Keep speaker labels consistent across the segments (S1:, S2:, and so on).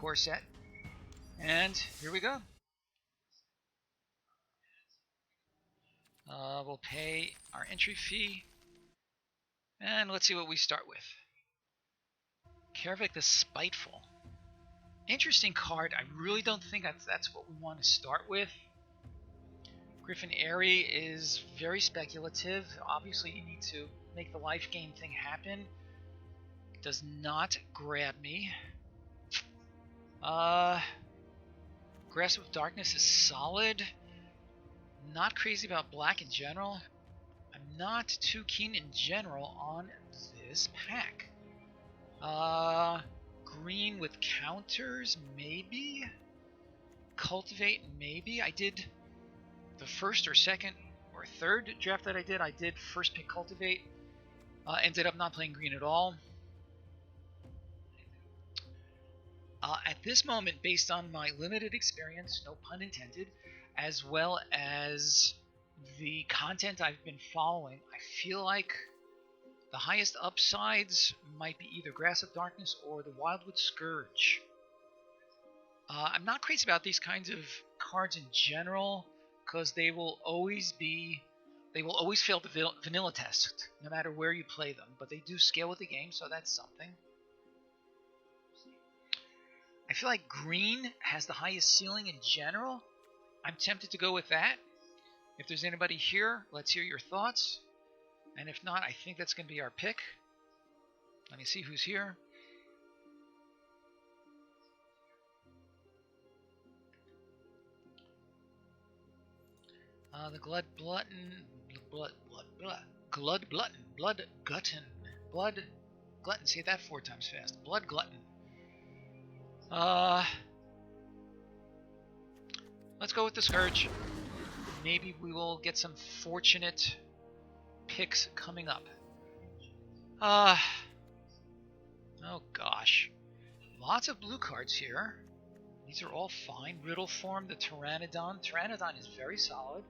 S1: core set. And here we go. We'll pay our entry fee. And let's see what we start with. Karavik the Spiteful. Interesting card. I really don't think that's what we want to start with. Griffin Airy is very speculative. Obviously, you need to make the life gain thing happen. Does not grab me. Grasp of Darkness is solid. Not crazy about black in general. I'm not too keen in general on this pack. Green with counters, maybe? Cultivate, maybe? I did the first or second or third draft that I did first pick Cultivate. Ended up not playing green at all. At this moment, based on my limited experience, no pun intended, as well as the content I've been following, I feel like the highest upsides might be either Grasp of Darkness or the Wildwood Scourge. I'm not crazy about these kinds of cards in general, because they will always fail the vanilla test, no matter where you play them, but they do scale with the game, so that's something. I feel like green has the highest ceiling in general. I'm tempted to go with that. If there's anybody here, let's hear your thoughts. And if not, I think that's going to be our pick. Let me see who's here. The Blood Glutton. Say that 4 times fast. Blood Glutton. Let's go with the Scourge. Maybe we will get some fortunate picks coming up. Oh gosh. Lots of blue cards here. These are all fine. Riddle Form, the Tyrannadon. Tyrannadon is very solid.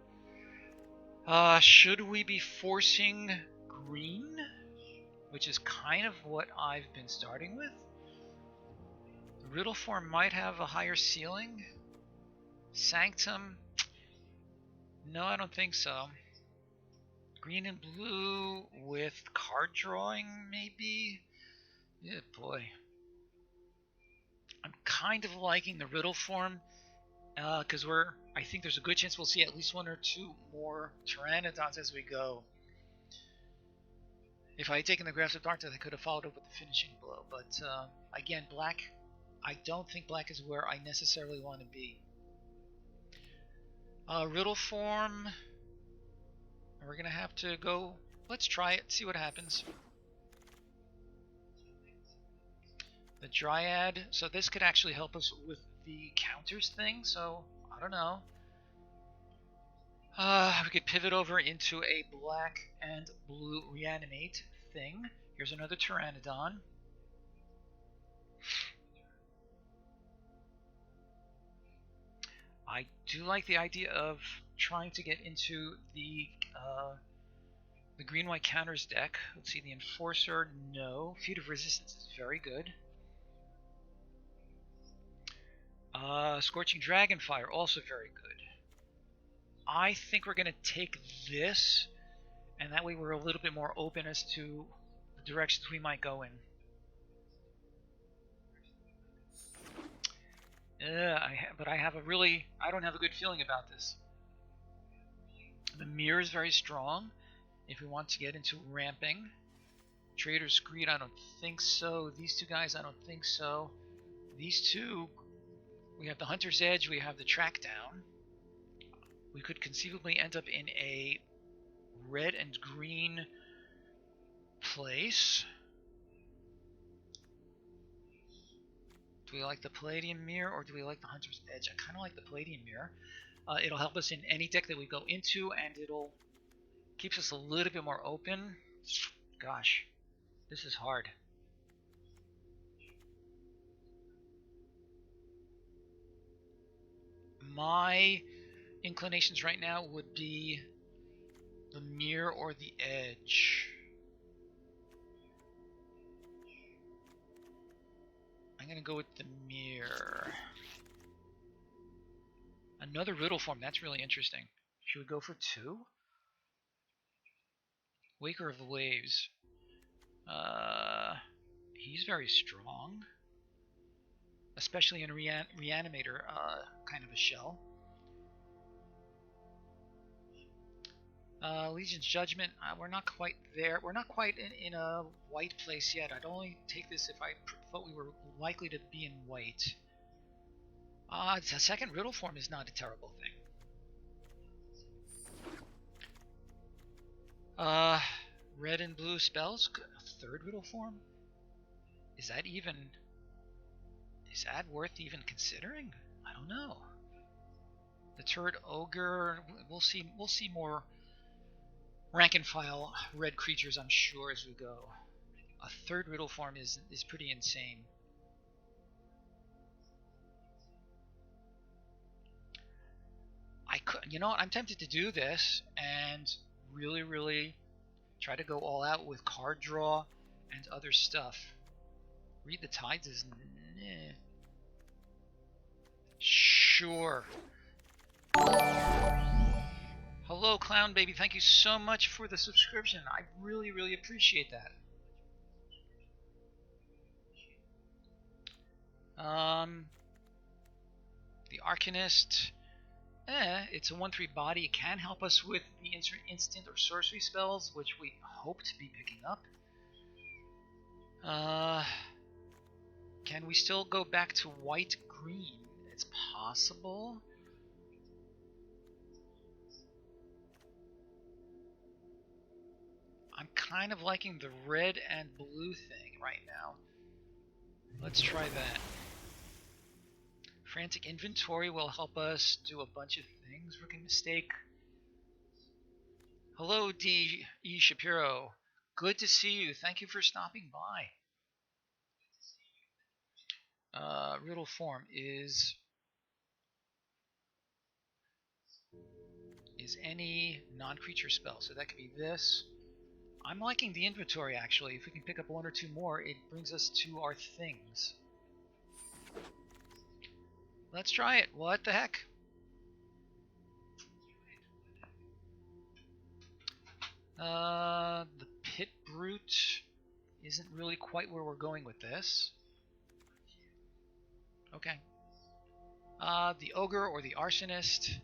S1: Should we be forcing green? Which is kind of what I've been starting with. Riddle Form might have a higher ceiling. Sanctum. No, I don't think so. Green and blue with card drawing, maybe? Yeah, boy. I'm kind of liking the Riddle Form, because I think there's a good chance we'll see at least 1 or 2 more Pteranodons as we go. If I had taken the Grasp of Darkness, I could have followed up with the finishing blow. But, again, black, I don't think black is where I necessarily want to be. Riddle Form, we're going to have to go, let's try it, see what happens. The Dryad, so this could actually help us with the counters thing, so I don't know. We could pivot over into a black and blue reanimate thing. Here's another Pteranodon. I do like the idea of trying to get into the green-white counters deck. Let's see, the Enforcer, no. Feud of Resistance is very good. Scorching Dragonfire, also very good. I think we're going to take this, and that way we're a little bit more open as to the directions we might go in. But I don't have a good feeling about this. The Mirror is very strong if we want to get into ramping. Trader's Greed, I don't think so. These 2 guys, I don't think so. These 2, we have the Hunter's Edge, we have the Track Down. We could conceivably end up in a red and green place. Do we like the Palladium Mirror or do we like the Hunter's Edge? I kind of like the Palladium Mirror. It'll help us in any deck that we go into, and it'll keeps us a little bit more open. Gosh, this is hard. My inclinations right now would be the Mirror or the Edge. I'm going to go with the mirror. Another riddle form. That's really interesting. Should we go for 2? Waker of the Waves. He's very strong. Especially in a reanimator kind of a shell. Legion's Judgment, we're not quite there. We're not quite in a white place yet. I'd only take this if I thought we were likely to be in white. The second riddle form is not a terrible thing. Red and blue spells? A third riddle form? Is that worth even considering? I don't know. The turret ogre, we'll see more rank and file red creatures, I'm sure, as we go. A third riddle form is pretty insane. I'm tempted to do this and really try to go all out with card draw and other stuff. Read the Tides is sure. Hello, Clown Baby. Thank you so much for the subscription. I really appreciate that. The Arcanist. It's a 1/3 body. It can help us with the instant or sorcery spells, which we hope to be picking up. Can we still go back to white-green? It's possible. I'm kind of liking the red and blue thing right now. Let's try that. Frantic Inventory will help us do a bunch of things. Rookie Mistake. Hello, D. E. Shapiro. Good to see you. Thank you for stopping by. Riddle form is any non-creature spell. So that could be this. I'm liking the inventory, actually. If we can pick up 1 or 2 more, it brings us to our things. Let's try it. What the heck? The Pit Brute isn't really quite where we're going with this. Okay. The Ogre or the Arsonist.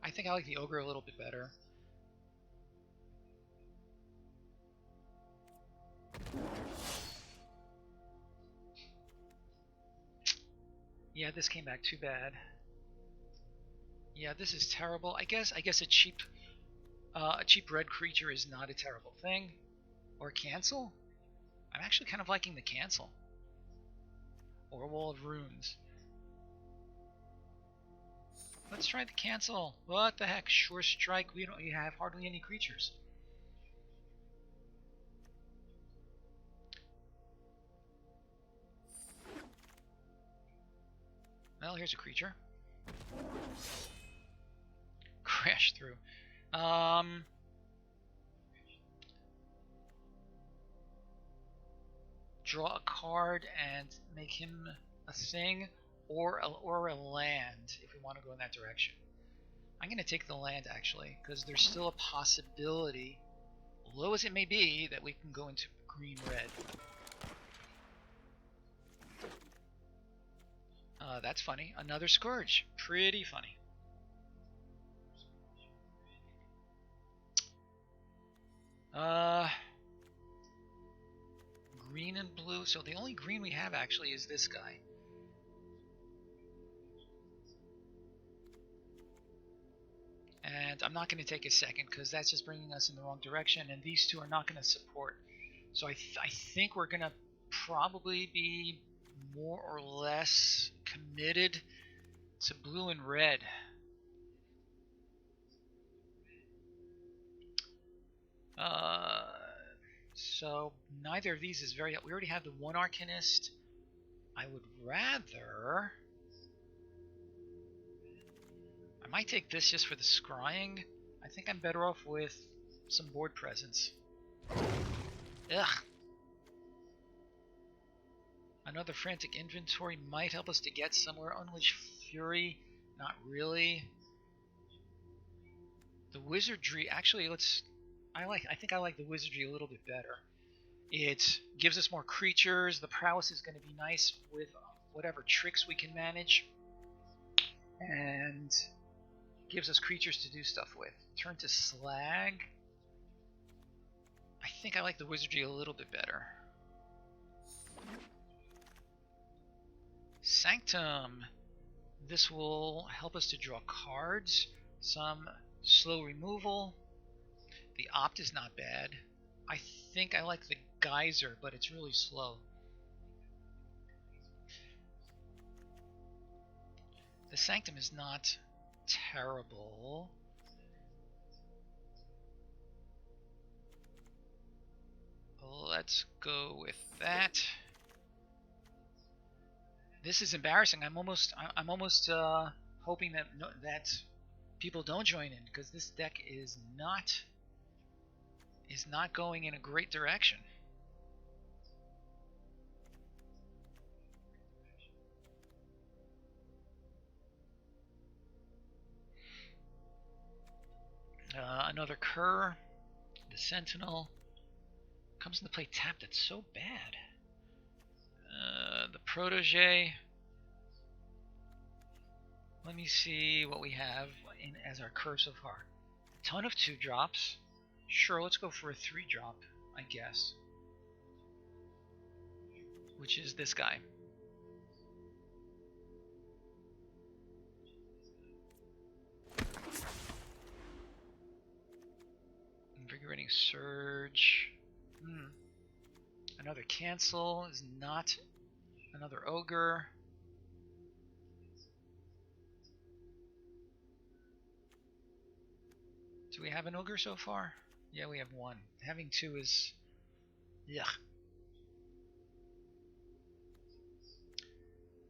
S1: I think I like the Ogre a little bit better. Yeah, this came back too bad. Yeah, this is terrible. I guess a cheap red creature is not a terrible thing. Or cancel? I'm actually kind of liking the cancel. Or Wall of Runes. Let's try the cancel. What the heck? Sure Strike. We have hardly any creatures. Well, here's a creature. Crash through. Draw a card and make him a thing, or a land if we want to go in that direction. I'm going to take the land, actually, because there's still a possibility, low as it may be, that we can go into green-red. That's funny. Another Scourge. Pretty funny. Green and blue. So the only green we have, actually, is this guy. And I'm not going to take a second, because that's just bringing us in the wrong direction, and these two are not going to support. So I think we're going to probably be more or less committed to blue and red. So neither of these is very... We already have the one Arcanist. I would rather... I might take this just for the scrying. I think I'm better off with some board presence. Ugh. Another frantic inventory might help us to get somewhere. Unleash Fury, not really. The wizardry, actually, I think I like the wizardry a little bit better. It gives us more creatures. The prowess is going to be nice with whatever tricks we can manage, and gives us creatures to do stuff with. Turn to slag. I think I like the wizardry a little bit better. Sanctum. This will help us to draw cards. Some slow removal. The opt is not bad. I think I like the geyser, but it's really slow. The sanctum is not terrible. Let's go with that. This is embarrassing. I'm almost hoping that people don't join in, because this deck is not going in a great direction. Another Cur, the Sentinel, comes into play tapped. That's so bad. The Protege. Let me see what we have as our Cur so far. A ton of 2-drops. Sure, let's go for a 3-drop, I guess. Which is this guy. Invigorating Surge. Another cancel is not another ogre. Do we have an ogre so far? Yeah, we have one. Having 2 is... yuck.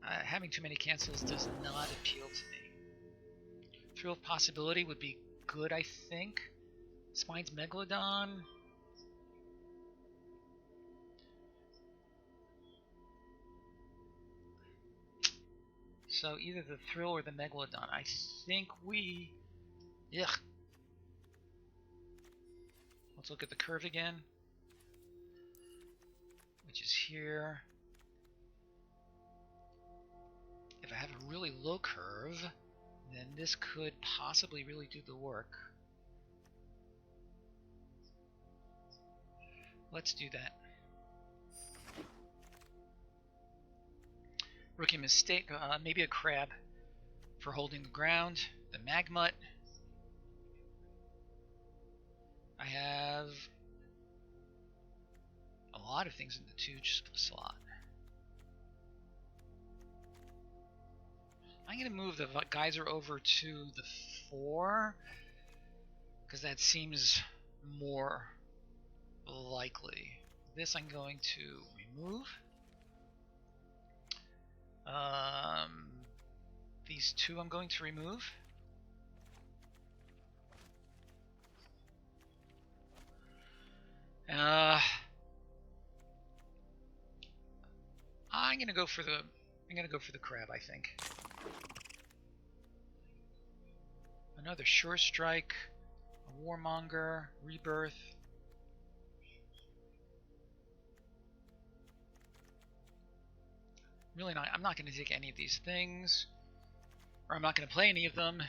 S1: Having too many cancels does not appeal to me. Thrill of Possibility would be good, I think. Spine's Megalodon. So either the Thrill or the Megalodon. I think we... yuck. Let's look at the curve again, which is here. If I have a really low curve, then this could possibly really do the work. Let's do that. Rookie mistake, maybe a crab for holding the ground. The Magmut. I have a lot of things in the 2 slot. I'm going to move the geyser over to the 4, because that seems more likely. This I'm going to remove. These 2 I'm going to remove. I'm gonna go for the crab, I think. Another Sure Strike, a Warmonger, Rebirth. Really not. I'm not going to take any of these things, or I'm not going to play any of them.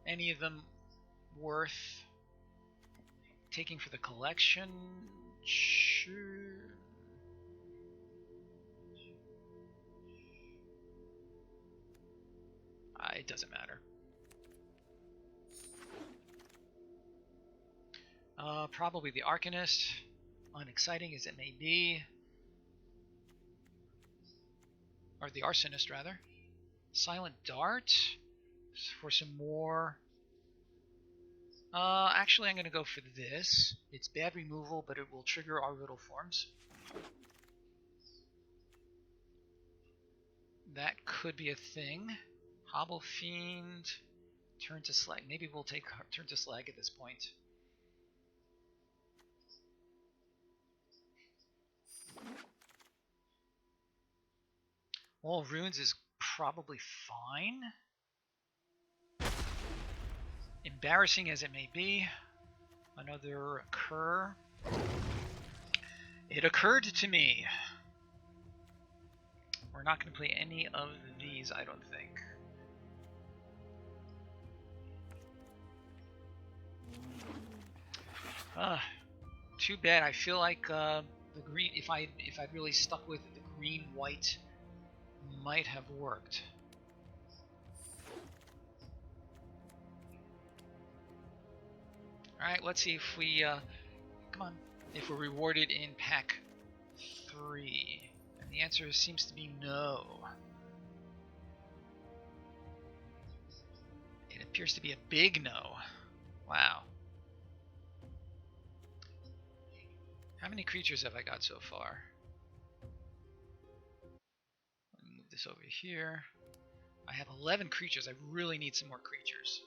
S1: Any of them worth taking for the collection? Sure. It doesn't matter. Probably the Arcanist, unexciting as it may be. Or the Arsonist, rather. Silent Dart for some more. Actually, I'm going to go for this. It's bad removal, but it will trigger our riddle forms. That could be a thing. Hobble Fiend. Turn to Slag. Maybe we'll take Turn to Slag at this point. All runes is probably fine. Embarrassing as it may be. Another occur. It occurred to me. We're not going to play any of these, I don't think. Too bad. I feel like the green. If I'd really stuck with it, the green-white might have worked. All right, let's see if we come on. If we're rewarded in pack 3, and the answer seems to be no. It appears to be a big no. Wow. How many creatures have I got so far? Let me move this over here. I have 11 creatures. I really need some more creatures.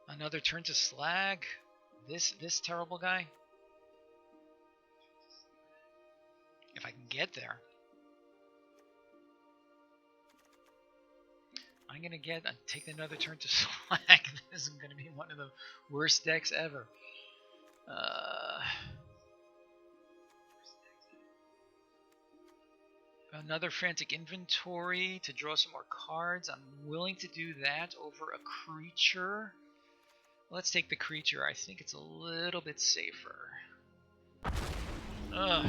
S1: Another turn to slag. This terrible guy. If I can get there. I'm gonna take another turn to slag. This is gonna be one of the worst decks ever. Another frantic inventory to draw some more cards. I'm willing to do that over a creature. Let's take the creature. I think it's a little bit safer. Ugh.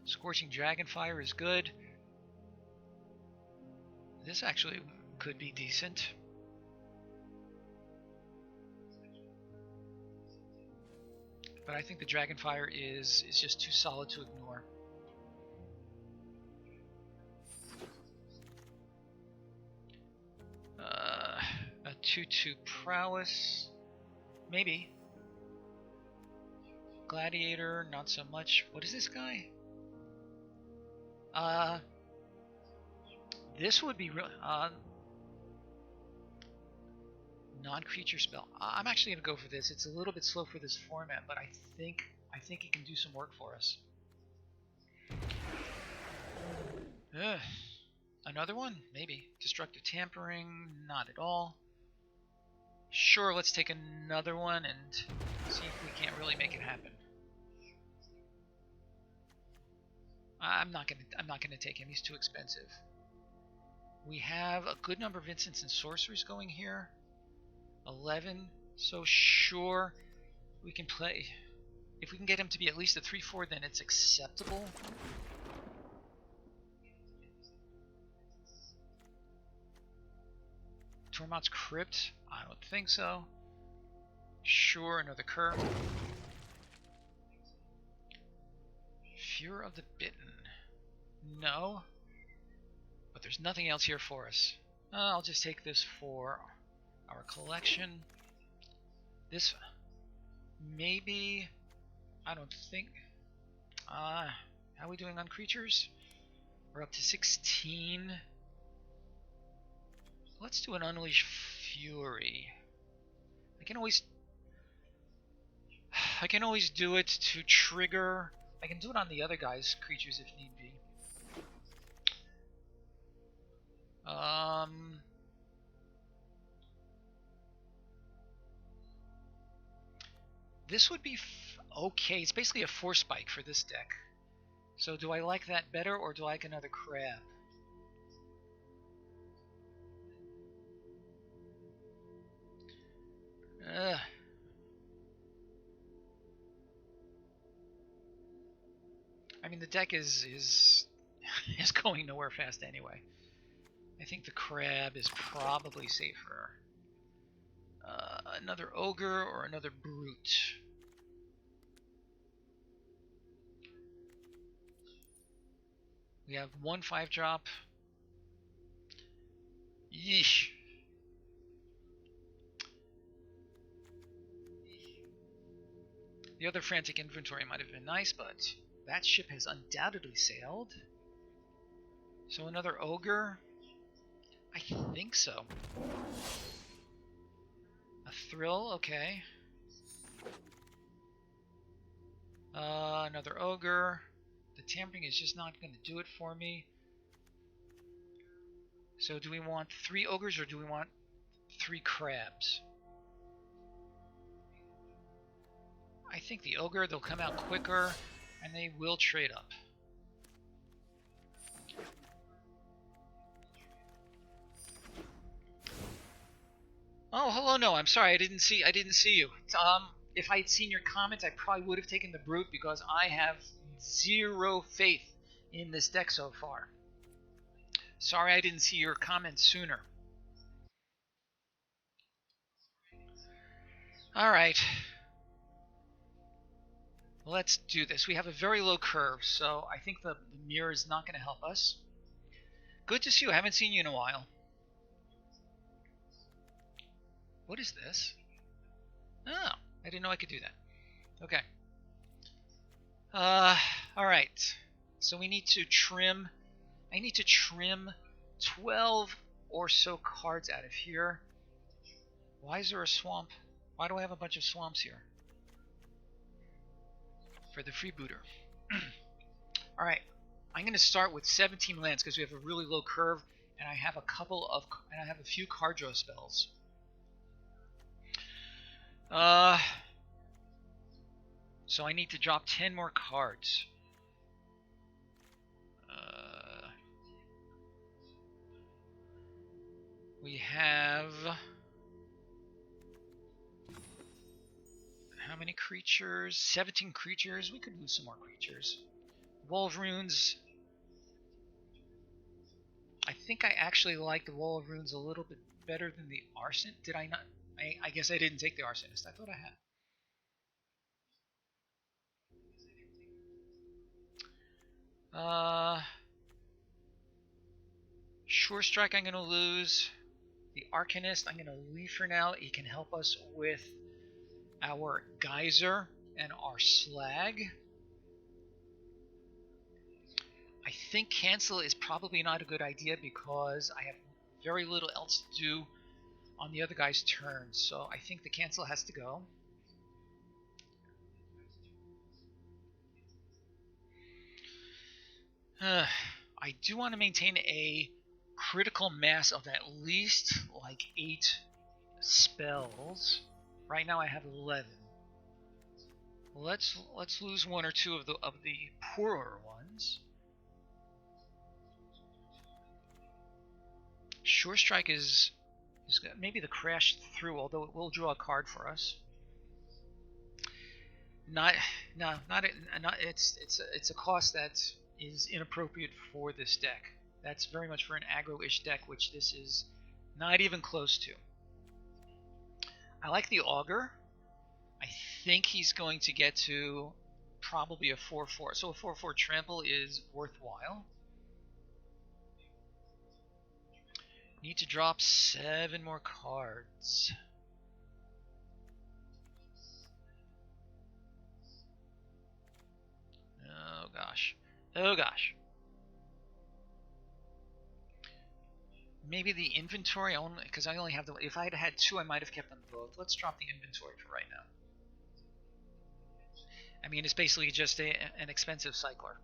S1: Scorching Dragonfire is good. This actually could be decent. But I think the Dragonfire is just too solid to ignore. A 2/2 Prowess. Maybe. Gladiator, not so much. What is this guy? This would be real. Non-creature spell. I'm actually gonna go for this. It's a little bit slow for this format, but I think it can do some work for us. Ugh. Another one? Maybe. Destructive Tampering? Not at all. Sure, let's take another one and see if we can't really make it happen. I'm not gonna take him. He's too expensive. We have a good number of instants and sorceries going here. 11. So sure, we can play. If we can get him to be at least a 3/4, then it's acceptable. Tormod's Crypt? I don't think so. Sure, another Cur. Fear of the Bitten. No. But there's nothing else here for us. I'll just take this for our collection. This maybe. I don't think. How are we doing on creatures? We're up to 16. Let's do an Unleash Fury. I can always do it to trigger. I can do it on the other guy's creatures if need be. This would be okay. It's basically a Force Spike for this deck. So do I like that better, or do I like another Crab? I mean, the deck is going nowhere fast anyway. I think the Crab is probably safer. Another Ogre or another Brute. We have one 5-drop. Yeesh. The other frantic inventory might have been nice, but that ship has undoubtedly sailed. So another Ogre? I think so. A Thrill, okay. another ogre. The tampering is just not going to do it for me. So do we want 3 ogres or do we want 3 crabs? I think the ogre, they'll come out quicker and they will trade up. Oh, hello. No, I'm sorry. I didn't see you. If I had seen your comments, I probably would have taken the brute because I have 0 faith in this deck so far. Sorry I didn't see your comments sooner. Alright. Let's do this. We have a very low curve, so I think the mirror is not going to help us. Good to see you. I haven't seen you in a while. What is this? Oh, I didn't know I could do that. Okay. Alright. So we need to trim. I need to trim 12 or so cards out of here. Why is there a swamp? Why do I have a bunch of swamps here? For the freebooter. Alright. I'm going to start with 17 lands because we have a really low curve and I have a few card draw spells. So I need to drop 10 more cards. We have... How many creatures? 17 creatures. We could lose some more creatures. Wall of Runes. I think I actually like the Wall of Runes a little bit better than the Arson. Did I not? I guess I didn't take the Arsonist. I thought I had. Sure Strike I'm going to lose. The Arcanist I'm going to leave for now. He can help us with our Geyser and our Slag. I think cancel is probably not a good idea because I have very little else to do on the other guy's turn. So I think the cancel has to go. I do want to maintain a critical mass of at least like 8 spells. Right now I have 11. Let's lose 1 or 2 of the poorer ones. Sure Strike is maybe the crash through, although it will draw a card for us. It's a cost that is inappropriate for this deck. That's very much for an aggro-ish deck, which this is not even close to. I like the Augur. I think he's going to get to probably a 4/4. So a 4/4 trample is worthwhile. Need to drop 7 more cards. Oh gosh. Oh gosh. Maybe the inventory only, because I only have the. If I had had 2, I might have kept them both. Let's drop the inventory for right now. I mean, it's basically just an expensive cycler.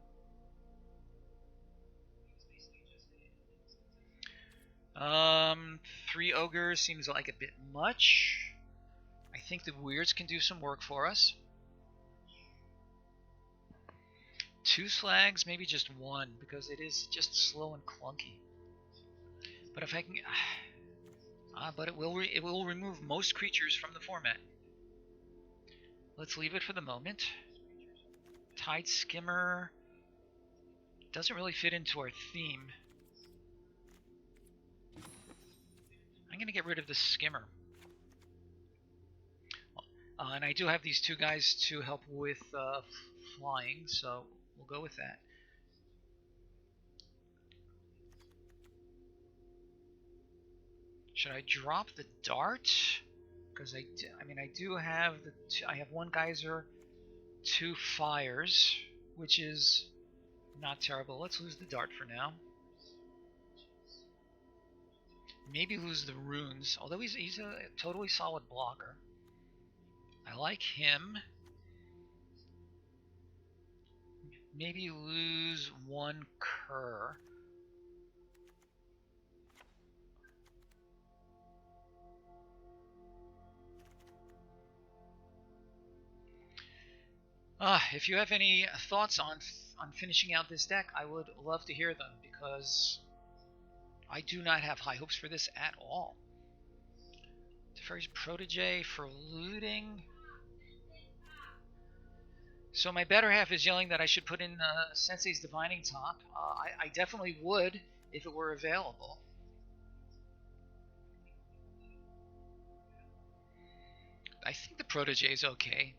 S1: 3 ogres seems like a bit much. I think the weirds can do some work for us. 2 slags, maybe just 1, because it is just slow and clunky. But if I can, but it will remove most creatures from the format. Let's leave it for the moment. Tide Skimmer doesn't really fit into our theme. I'm going to get rid of the Skimmer. And I do have these 2 guys to help with flying, so we'll go with that. Should I drop the dart? Because I do have I have 1 geyser, 2 fires, which is not terrible. Let's lose the dart for now. Maybe lose the runes, although he's a totally solid blocker. I like him. maybe lose one cur. If you have any thoughts on finishing out this deck, I would love to hear them, because I do not have high hopes for this at all. Teferi's Protege for looting. So my better half is yelling that I should put in Sensei's Divining Top. I definitely would if it were available. I think the Protege is okay.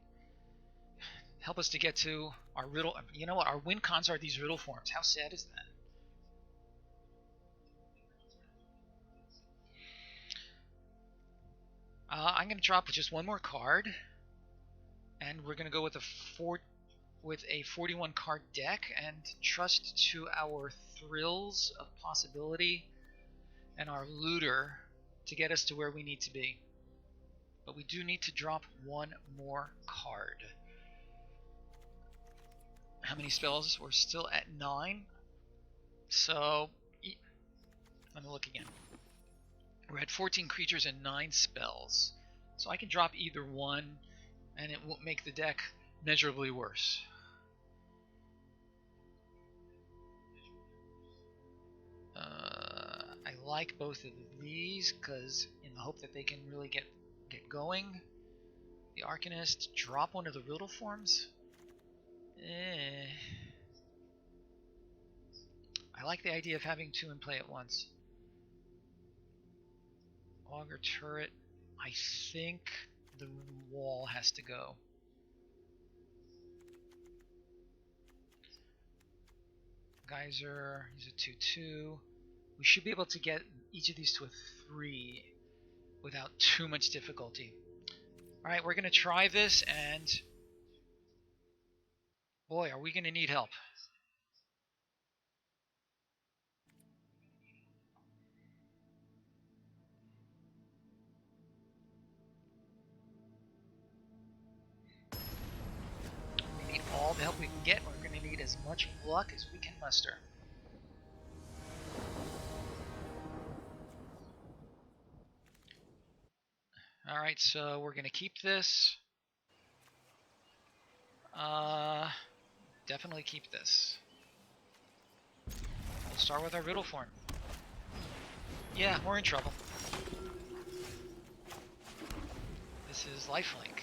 S1: Help us to get to our riddle. You know what? Our win cons are these riddle forms. How sad is that? I'm going to drop just one more card, and we're going to go with a 41 card deck and trust to our Thrills of Possibility and our Looter to get us to where we need to be. But we do need to drop one more card. How many spells? We're still at 9. So, let me look again. We're at 14 creatures and 9 spells. So I can drop either one, and it won't make the deck measurably worse. I like both of these, because in the hope that they can really get going. The Arcanist, drop one of the riddle forms. I like the idea of having 2 in play at once. Augur Turret. I think the wall has to go. Geyser, he's a 2/2. We should be able to get each of these to a 3 without too much difficulty. Alright, we're going to try this, and boy, are we going to need help. We need all the help we can get. We're going to need as much luck as we can muster. Alright, so we're going to keep this. Definitely keep this. We'll start with our riddle form. Yeah, we're in trouble. This is lifelink.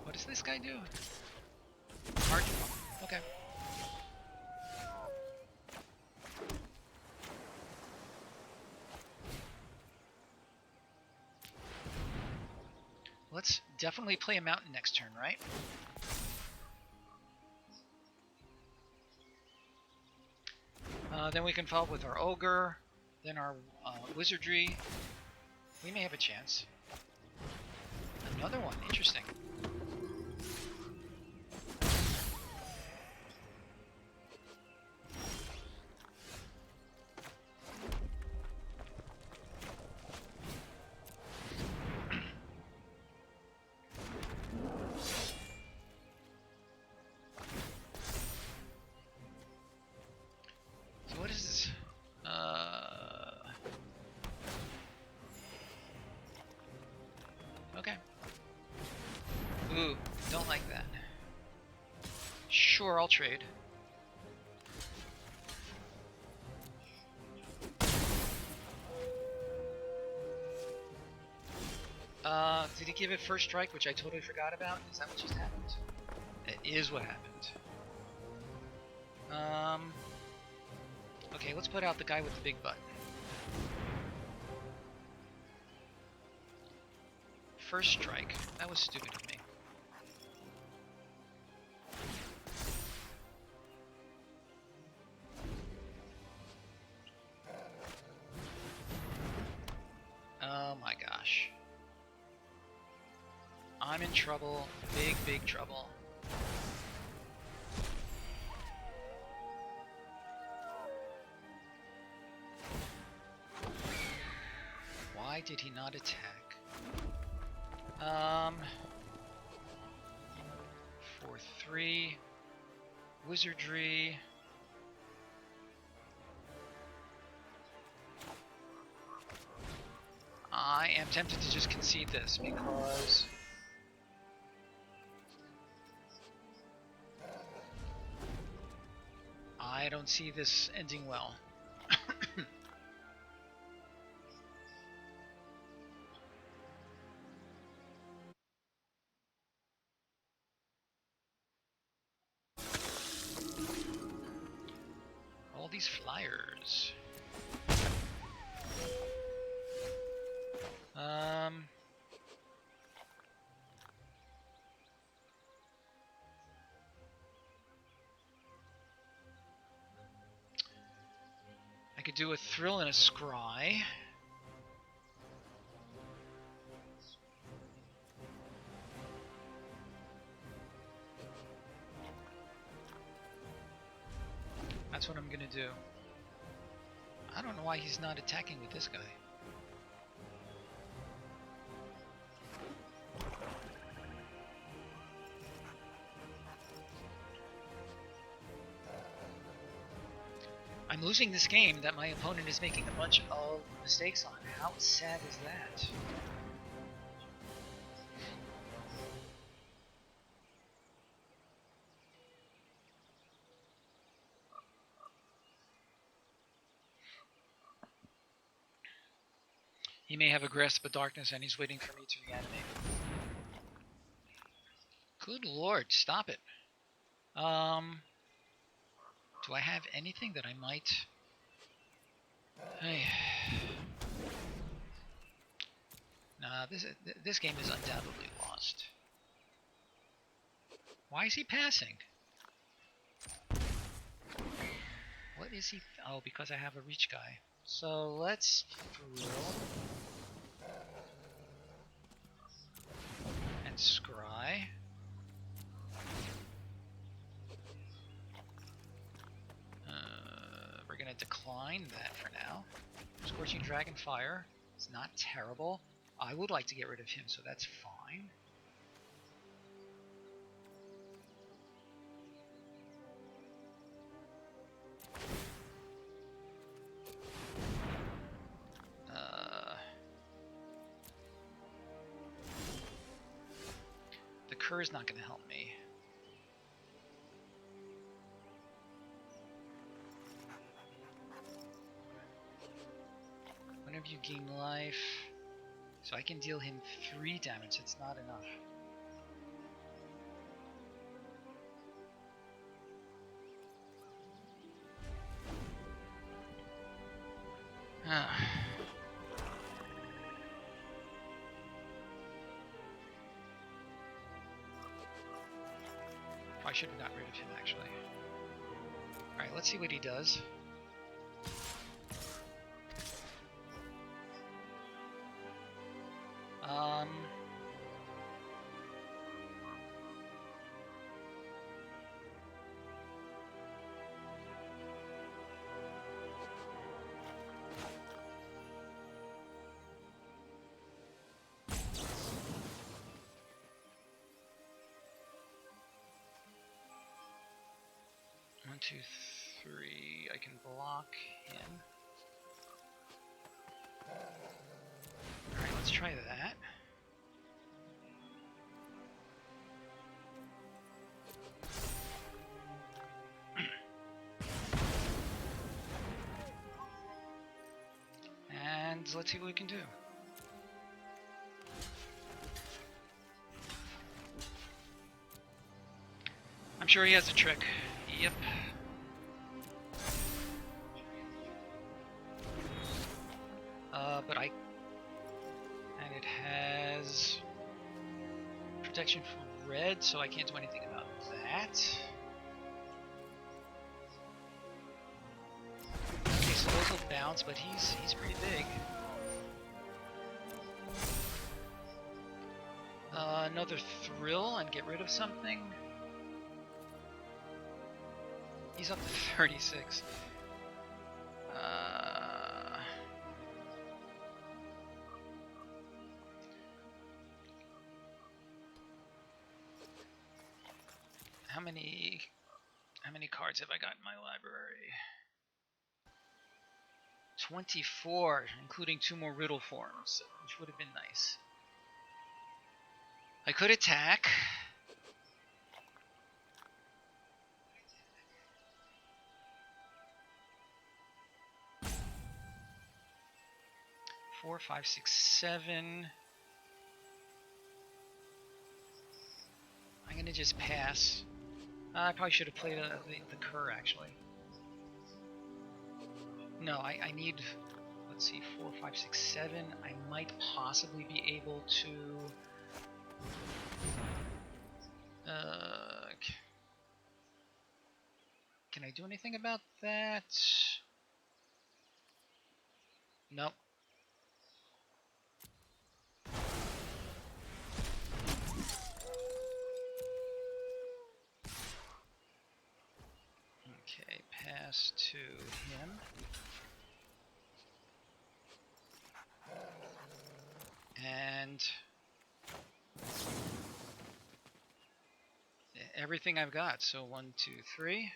S1: What does this guy do? Hard. Okay. Let's definitely play a mountain next turn, right? Then we can follow up with our Ogre, then our Wizardry. We may have a chance. Another one, interesting. Okay. Ooh, don't like that. Sure, I'll trade. Did he give it first strike, which I totally forgot about? Is that what just happened? It is what happened. Okay, let's put out the guy with the big butt. First strike. That was stupid of me. Oh my gosh. I'm in trouble. Big, big trouble. Why did he not attack? 3 wizardry. I am tempted to just concede this because I don't see this ending well. All these flyers. I could do a thrill and a scry. That's what I'm gonna do. I don't know why he's not attacking with this guy. I'm losing this game that my opponent is making a bunch of mistakes on. How sad is that? He may have a grasp of darkness and he's waiting for me to reanimate. Good lord, stop it. Do I have anything that I might... Hey. Nah, this game is undoubtedly lost. Why is he passing? What is he... Oh, because I have a reach guy. So let's thrill. And scry. We're gonna decline that for now. Scorching Dragon Fire. It's not terrible. I would like to get rid of him, so that's fine. The Kerr's not going to help me. Whenever you gain life, so I can deal him 3 damage. It's not enough. I should have got rid of him, actually. Alright, let's see what he does. One, two, three. I can block him. Alright, let's try that. And let's see what we can do. I'm sure he has a trick. Yep. But and it has protection from red, so I can't do anything about that. Okay, so those will bounce, but he's pretty big. Another thrill and get rid of something. He's up to 36. How many cards have I got in my library? 24, including 2 more riddle forms, which would have been nice. I could attack. Four, 5, 6, 7. I'm gonna just pass. I probably should have played the cur, actually. No, I need, let's see, 4, 5, 6, 7. I might possibly be able to... can I do anything about that? Nope. Okay, pass to him. And everything I've got. So 1, 2, 3.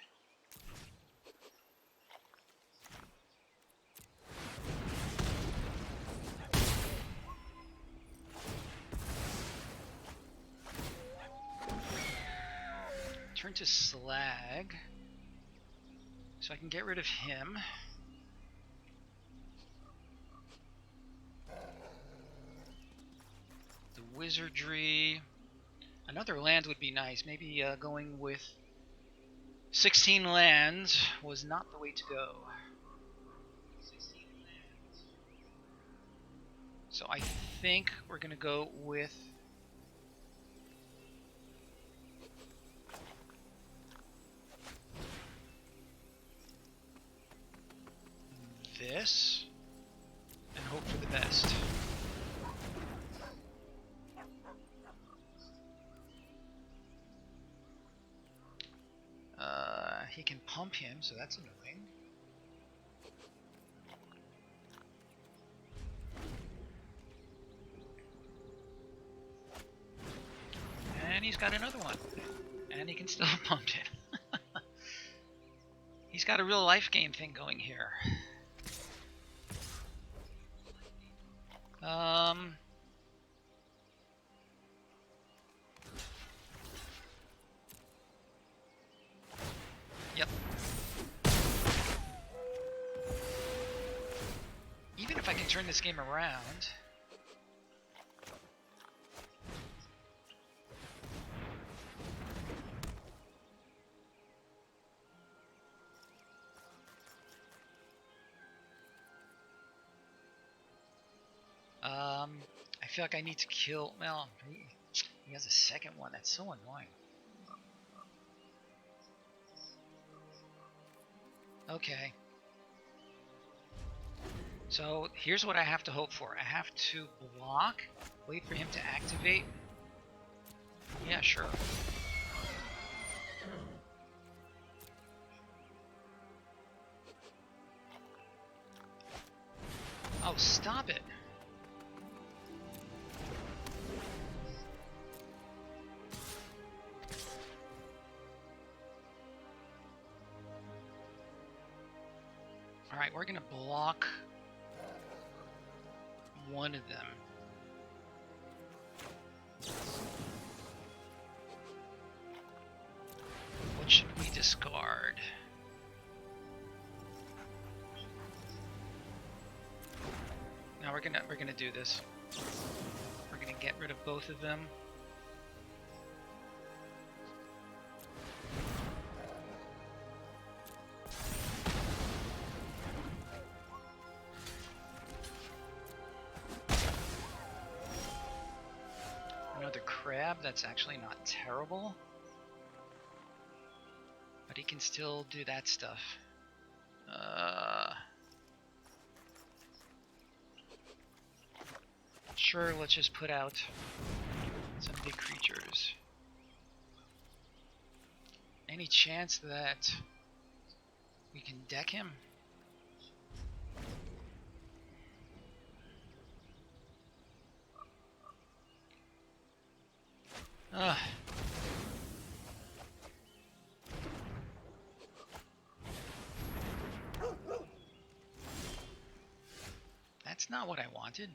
S1: Turn to Slag, so I can get rid of him. The Wizardry. Another land would be nice. Maybe going with 16 lands was not the way to go. So I think we're going to go with this and hope for the best. He can pump him, so that's annoying. And he's got another one. And he can still pump it. He's got a real life game thing going here. Yep. Even if I can turn this game around. I feel like I need to kill, well, he has a second one, that's so annoying. Okay. So here's what I have to hope for. I have to block, wait for him to activate. Yeah, sure. Oh, stop it. Alright, we're gonna block one of them. What should we discard? Now we're gonna do this. We're gonna get rid of both of them. Another crab, that's actually not terrible. But he can still do that stuff. Sure, let's just put out some big creatures. Any chance that we can deck him? That's not what I wanted.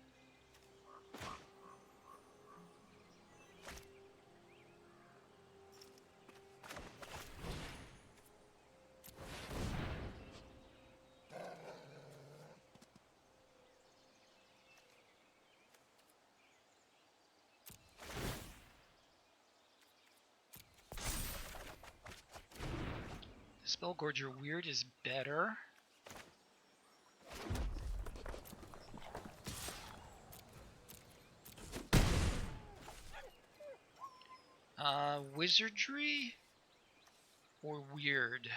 S1: Spellgorger Weird is better. Wizardry or Weird?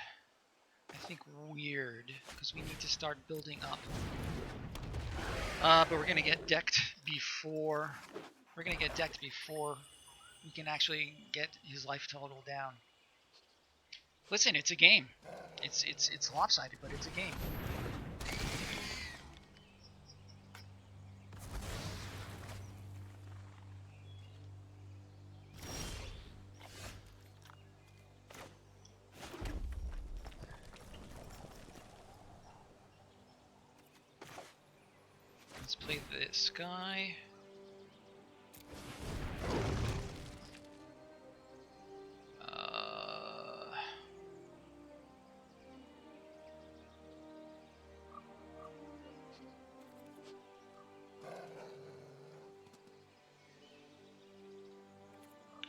S1: I think Weird, because we need to start building up. But we're gonna get decked before. We're gonna get decked before we can actually get his life total down. Listen, it's a game. It's lopsided, but it's a game. Let's play this guy.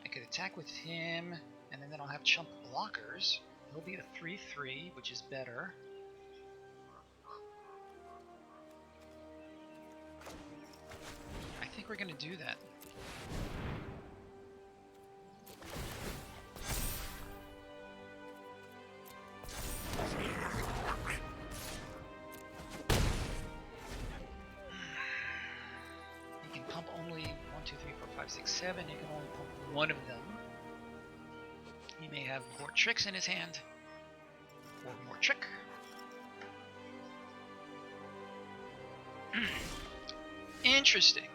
S1: I could attack with him, and then I'll have chump blockers. He'll be a 3/3, which is better. I think we're gonna do that. He can pump only 1, 2, 3, 4, 5, 6, 7. He can only pump one of them. He may have more tricks in his hand, or more trick. Interesting.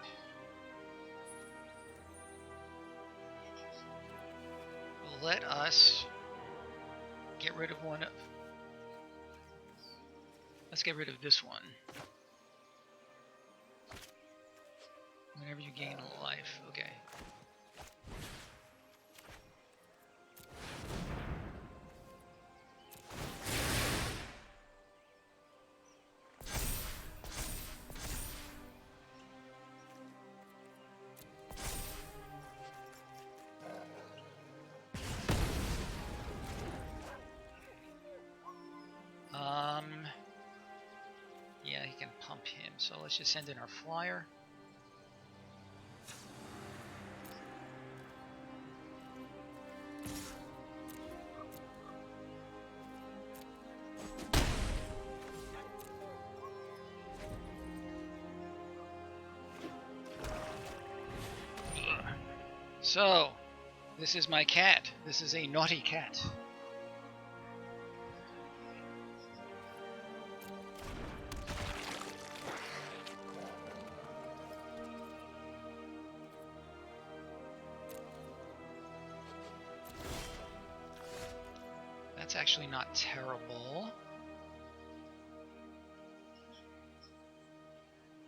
S1: Let us get rid of one of... Let's get rid of this one. Whenever you gain a life, okay. Yeah, he can pump him, so let's just send in our flyer. So, this is my cat. This is a naughty cat. That's actually not terrible.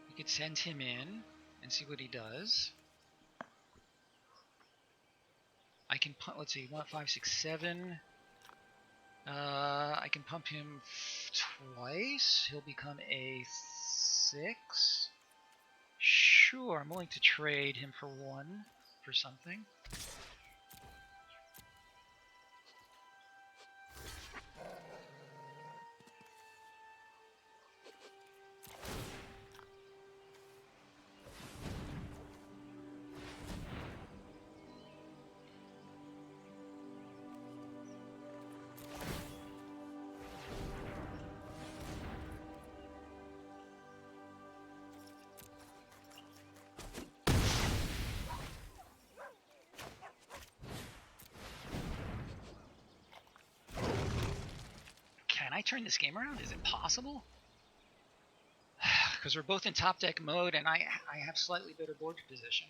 S1: We could send him in and see what he does. I can pump, let's see, 1, 5, 6, 7. I can pump him twice. He'll become a 6. Sure, I'm willing to trade him for 1 for something. Can I turn this game around? Is it possible? Because we're both in top deck mode, and I have slightly better board position.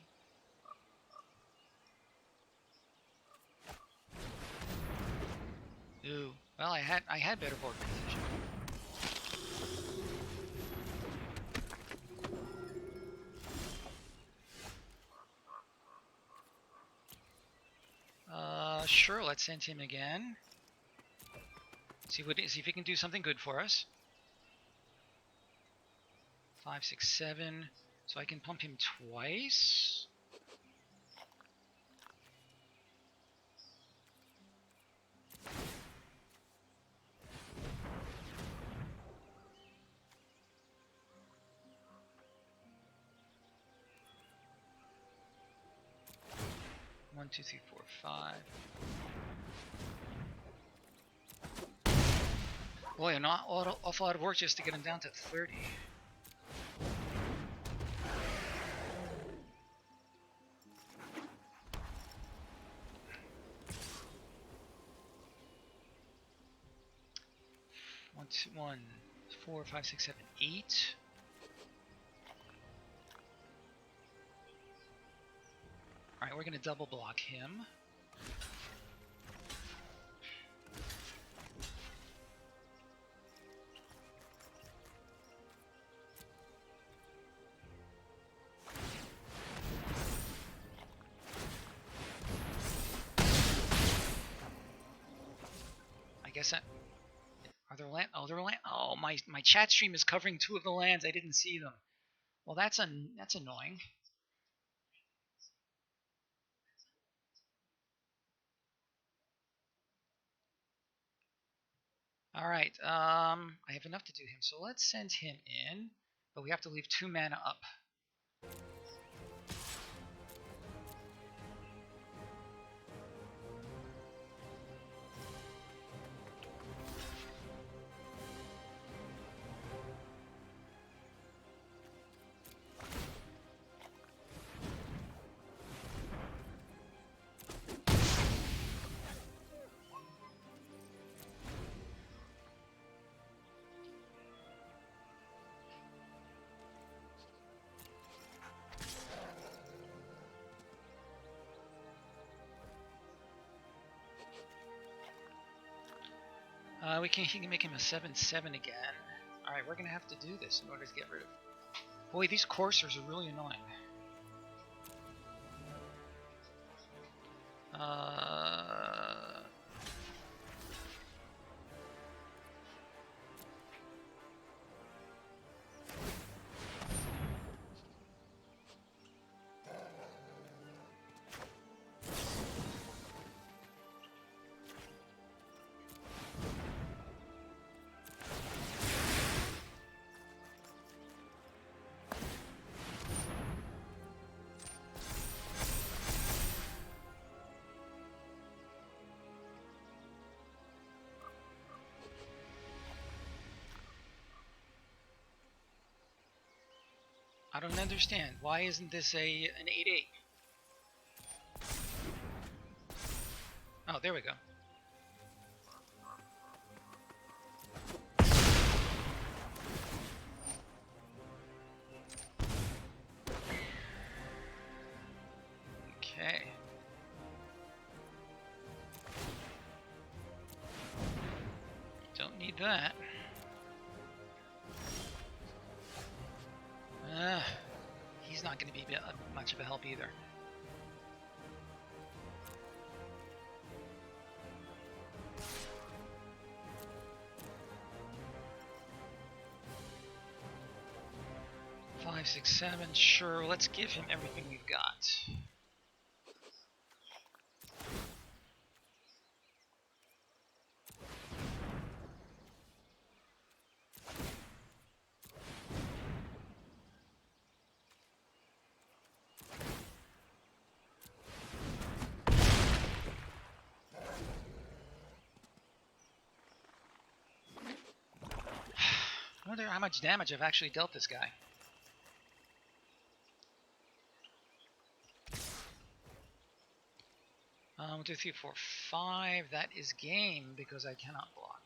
S1: Ooh, well, I had better board position. Sure, let's send him again. See if he can do something good for us. 5, 6, 7. So I can pump him twice. One, 2, 3, 4, 5. Boy, an awful lot of work just to get him down to 30. One, 4, 5, 6, 7, 8. Alright, we're going to double block him. I guess are there land? Oh, there are land. Oh, my chat stream is covering 2 of the lands. I didn't see them. Well, that's annoying. All right. I have enough to do him, so let's send him in. But we have to leave 2 mana up. He can make him a 7/7 again. All right, we're gonna have to do this in order to get rid of. Boy, these coursers are really annoying. I don't understand. Why isn't this an 8/8? Oh, there we go. Okay. Don't need that. He's not going to be much of a help either. Five, 6, 7. Sure, let's give him everything we've got. I wonder how much damage I've actually dealt this guy. One, 2, 3, 4, 5. That is game because I cannot block.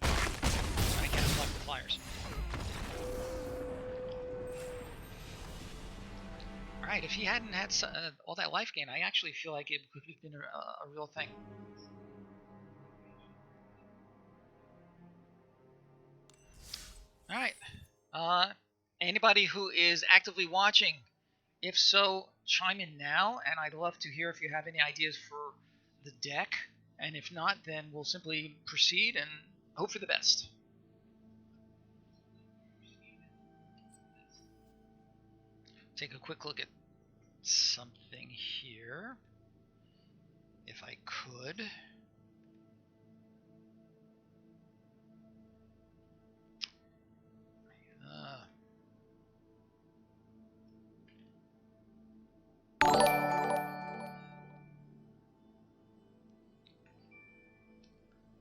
S1: I cannot block the flyers. Alright, if he hadn't had all that life gain, I actually feel like it could have been a real thing. Alright. Anybody who is actively watching, If so, chime in now, and I'd love to hear if you have any ideas for the deck. And if not, then we'll simply proceed and hope for the best. Take a quick look at something here, if I could.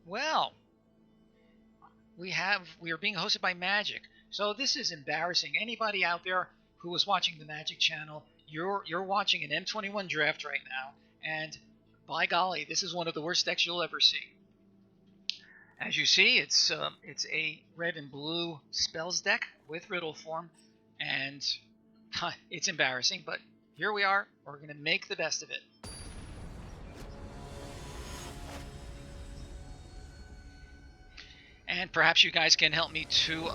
S1: Well, we are being hosted by Magic. So this is embarrassing. Anybody out there who was watching the Magic channel, you're watching an M21 draft right now, and by golly, this is one of the worst decks you'll ever see. As you see, it's a red and blue spells deck with riddle form, and it's embarrassing, but here we are. We're going to make the best of it. And perhaps you guys can help me to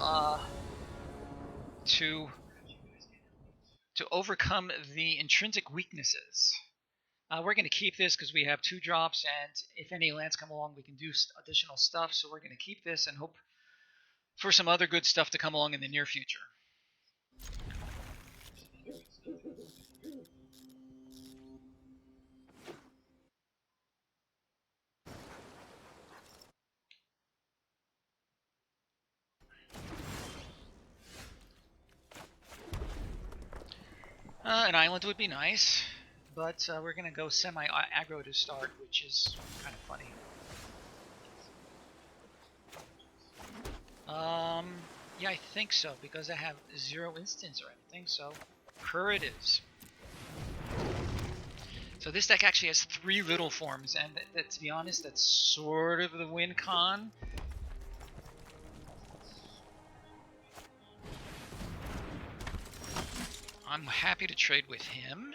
S1: overcome the intrinsic weaknesses. We're going to keep this because we have 2 drops, and if any lands come along, we can do additional stuff. So we're going to keep this and hope for some other good stuff to come along in the near future. An island would be nice, but we're going to go semi-aggro to start, which is kind of funny. Yeah, I think so, because I have 0 instants or anything, so her it is. So this deck actually has 3 riddle forms, and to be honest, that's sort of the win con. I'm happy to trade with him.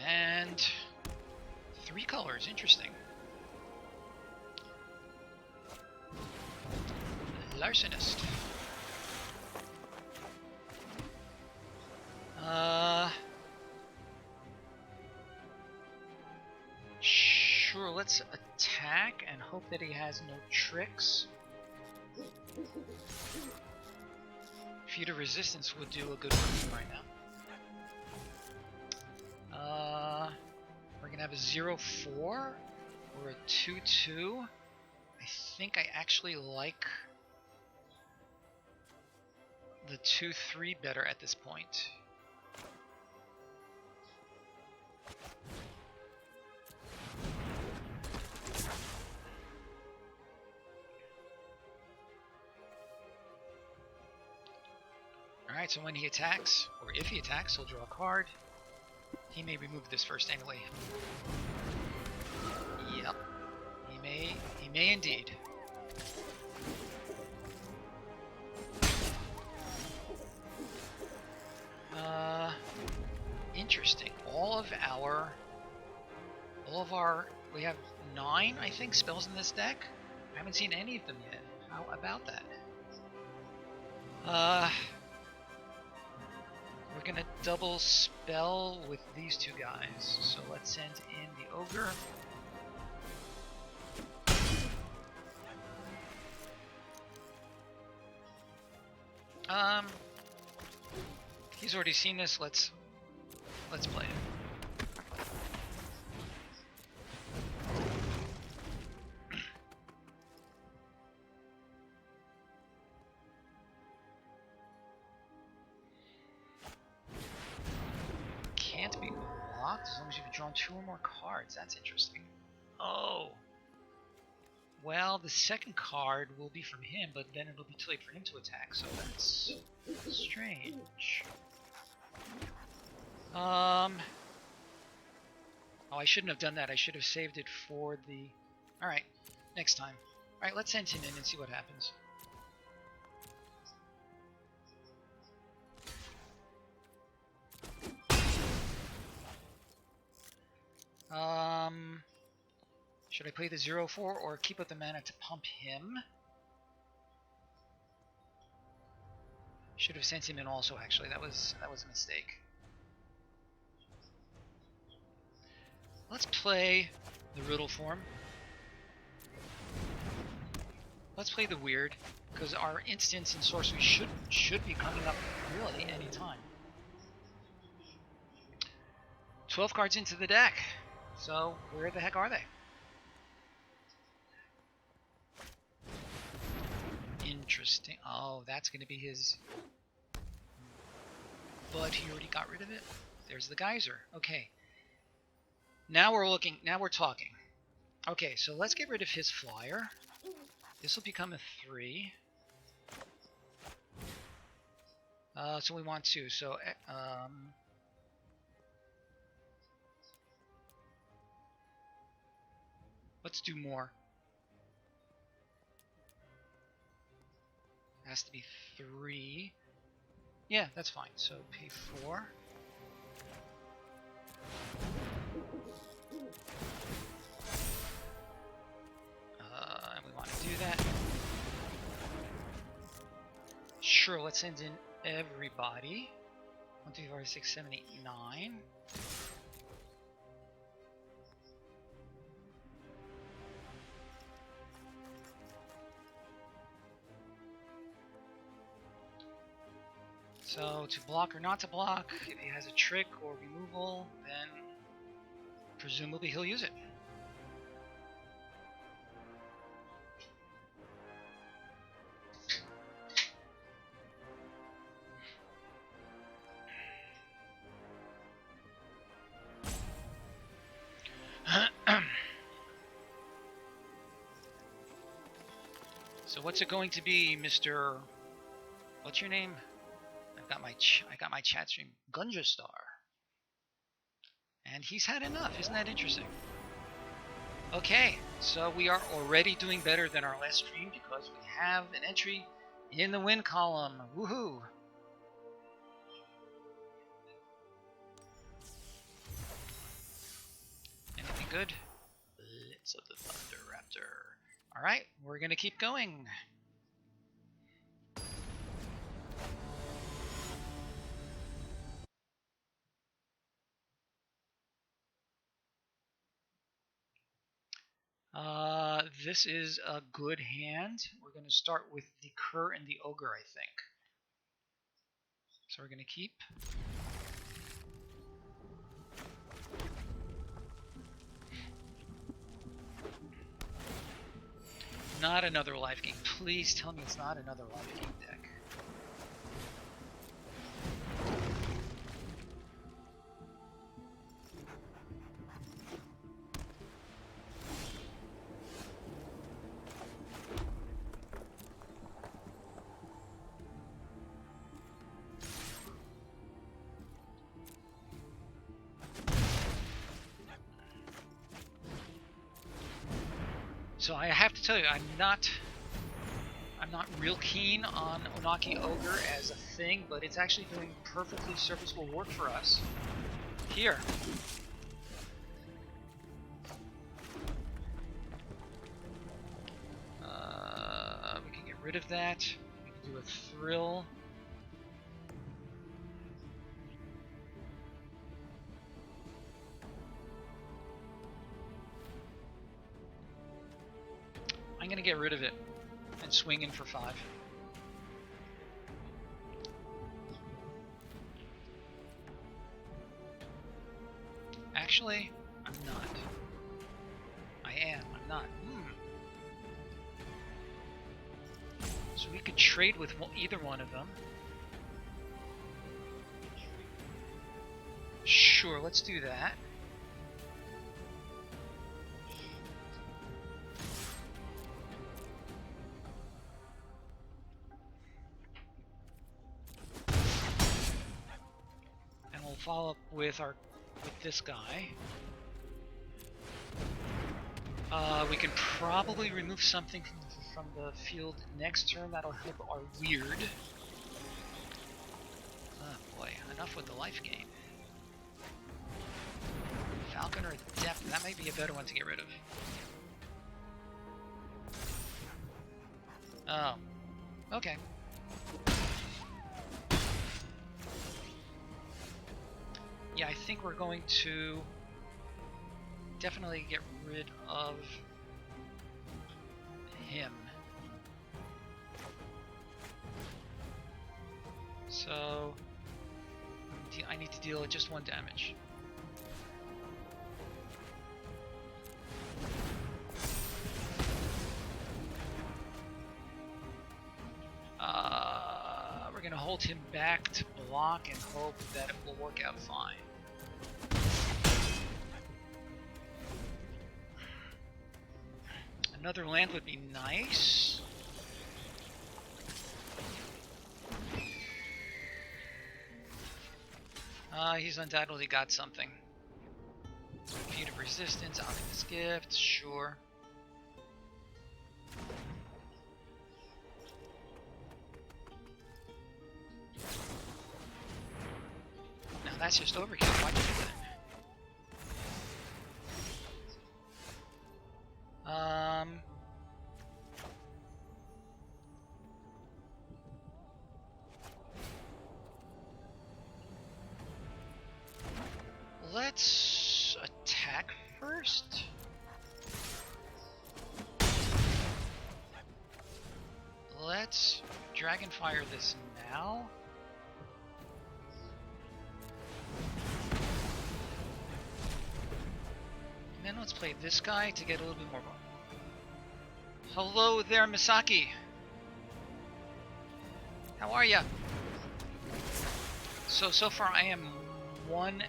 S1: And 3 colors, interesting. Larcenist. Sure, let's attack and hope that he has no tricks. Feud of Resistance would do a good one for him right now. We're gonna have a 0-4 or a 2-2. I think I actually like the 2-3 better at this point. Alright, so when he attacks, or if he attacks, he'll draw a card. He may remove this first anyway. Yep. He may indeed. Interesting. All of our we have 9, I think, spells in this deck. I haven't seen any of them yet. How about that? We're gonna double spell with these 2 guys. So let's send in the ogre. He's already seen this. Let's play it. Can't be blocked as long as you've drawn 2 or more cards. That's interesting. Oh. Well, the second card will be from him, but then it'll be too late for him to attack, so that's strange. Oh, I shouldn't have done that. I should have saved it for the... Alright, next time. Alright, let's send him in and see what happens. Should I play the 0-4 or keep up the mana to pump him? Should have sent him in also, actually. That was a mistake. Let's play the Riddle form. Let's play the Weird, because our instants and sorcery should be coming up really any time. 12 cards into the deck. So where the heck are they? Interesting. Oh, that's going to be his. But he already got rid of it. There's the geyser. Okay. Now we're looking. Now we're talking. Okay, so let's get rid of his flyer. This will become a 3. So we want 2. So let's do more. Has to be 3. Yeah, that's fine. So pay 4. And we want to do that. Sure, let's send in everybody. 1, 2, 3, 4, 5, 6, 7, 8, 9. So to block or not to block, if he has a trick or removal, then presumably he'll use it. So what's it going to be, Mr. What's your name? I got my chat stream, Gunja Star, and he's had enough. Isn't that interesting? Okay, so we are already doing better than our last stream because we have an entry in the win column. Woohoo! Anything good? Blitz of the Thunder Raptor. All right, we're gonna keep going. This is a good hand. We're going to start with the Cur and the Ogre, I think. So we're going to keep. Not another life gain. Please tell me it's not another life gain deck. So I have to tell you, I'm not real keen on Onaki Ogre as a thing, but it's actually doing perfectly serviceable work for us here. We can get rid of that. We can do a Thrill. I'm gonna get rid of it and swing in for 5. Actually, I'm not. I am. I'm not. So we could trade with either one of them. Sure, let's do that. Follow up with this guy. We can probably remove something from the field next turn. That'll help our weird. Oh boy, enough with the life gain. Falcon or Adept? That might be a better one to get rid of. Oh. Okay. Yeah, I think we're going to definitely get rid of him. So I need to deal with just 1 damage. We're going to hold him back to block and hope that it will work out fine. Another land would be nice. He's undoubtedly got something. Feud of Resistance, Alchemist's Gift, sure. Now that's just overkill. Why'd you do that? Let's attack first. Let's Dragonfire this now. And then let's play this guy to get a little bit more. Hello there, Misaki. How are ya? So far I am 1-1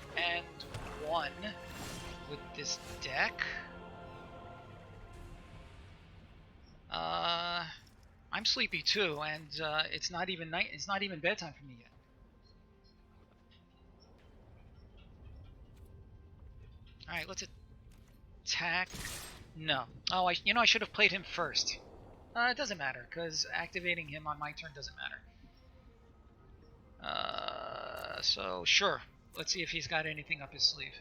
S1: with this deck. I'm sleepy too, and it's not even night. It's not even bedtime for me yet. All right, let's attack. No. Oh, I should have played him first. It doesn't matter because activating him on my turn doesn't matter. So sure. Let's see if he's got anything up his sleeve.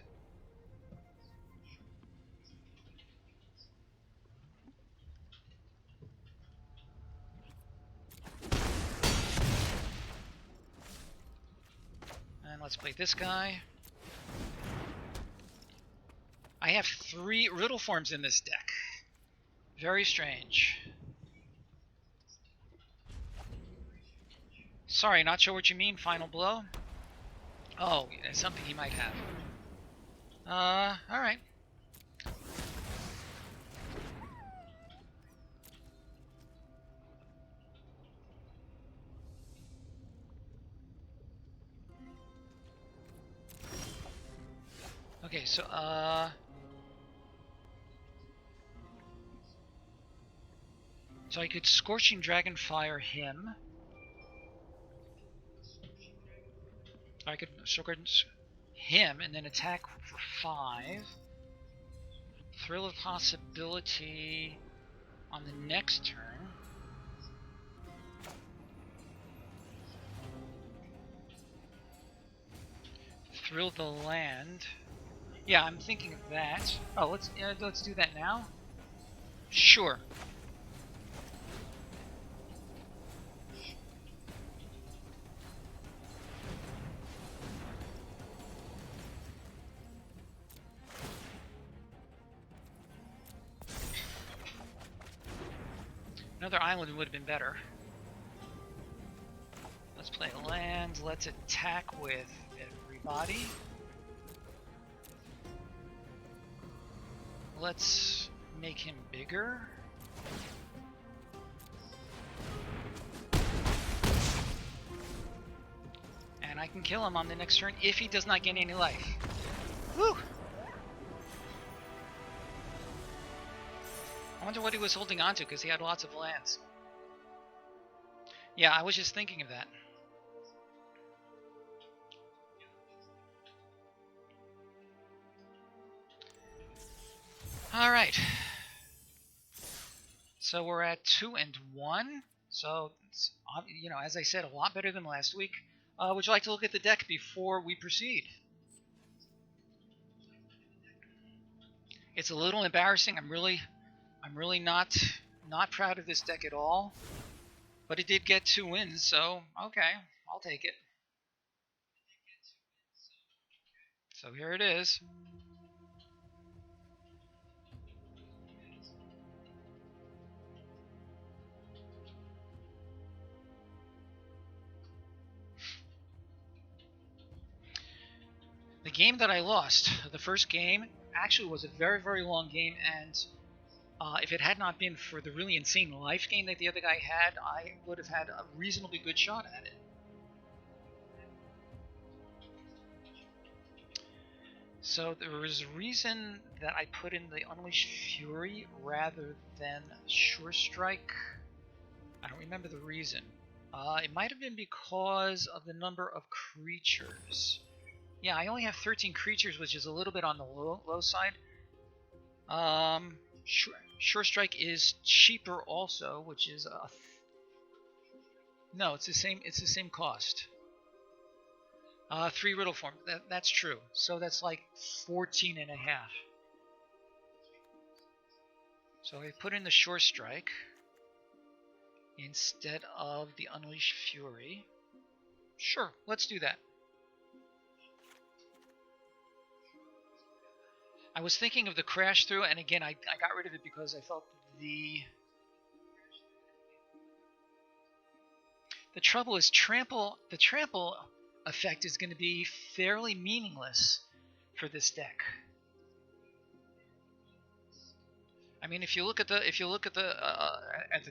S1: And let's play this guy. I have 3 riddle forms in this deck. Very strange. Sorry, not sure what you mean, Final Blow. Oh, something he might have. Alright. Okay, so, so I could Scorching Dragonfire him. I could Scorch him and then attack for 5. Thrill of Possibility on the next turn. Thrill the land. Yeah, I'm thinking of that. Oh, let's do that now. Sure. Another island would have been better. Let's play land. Let's attack with everybody. Let's make him bigger. And I can kill him on the next turn if he does not gain any life. Woo! I wonder what he was holding on to because he had lots of lands. Yeah, I was just thinking of that. Alright. So we're at 2-1. So, it's, as I said, a lot better than last week. Would you like to look at the deck before we proceed? It's a little embarrassing. I'm really not proud of this deck at all. But it did get 2 wins, so okay, I'll take it. So here it is. The game that I lost, the first game, actually was a very, very long game, and if it had not been for the really insane life gain that the other guy had, I would have had a reasonably good shot at it. So there was a reason that I put in the Unleashed Fury rather than Sure Strike. I don't remember the reason. It might have been because of the number of creatures. Yeah, I only have 13 creatures, which is a little bit on the low side. Sure Strike is cheaper also, which is no, it's the same. It's the same cost. 3 riddle form. That's true. So that's like 14 and a half. So I put in the Sure Strike instead of the Unleashed Fury. Sure, let's do that. I was thinking of the Crash Through, and again, I got rid of it because I felt the trouble is the trample effect is going to be fairly meaningless for this deck. I mean, if you look at the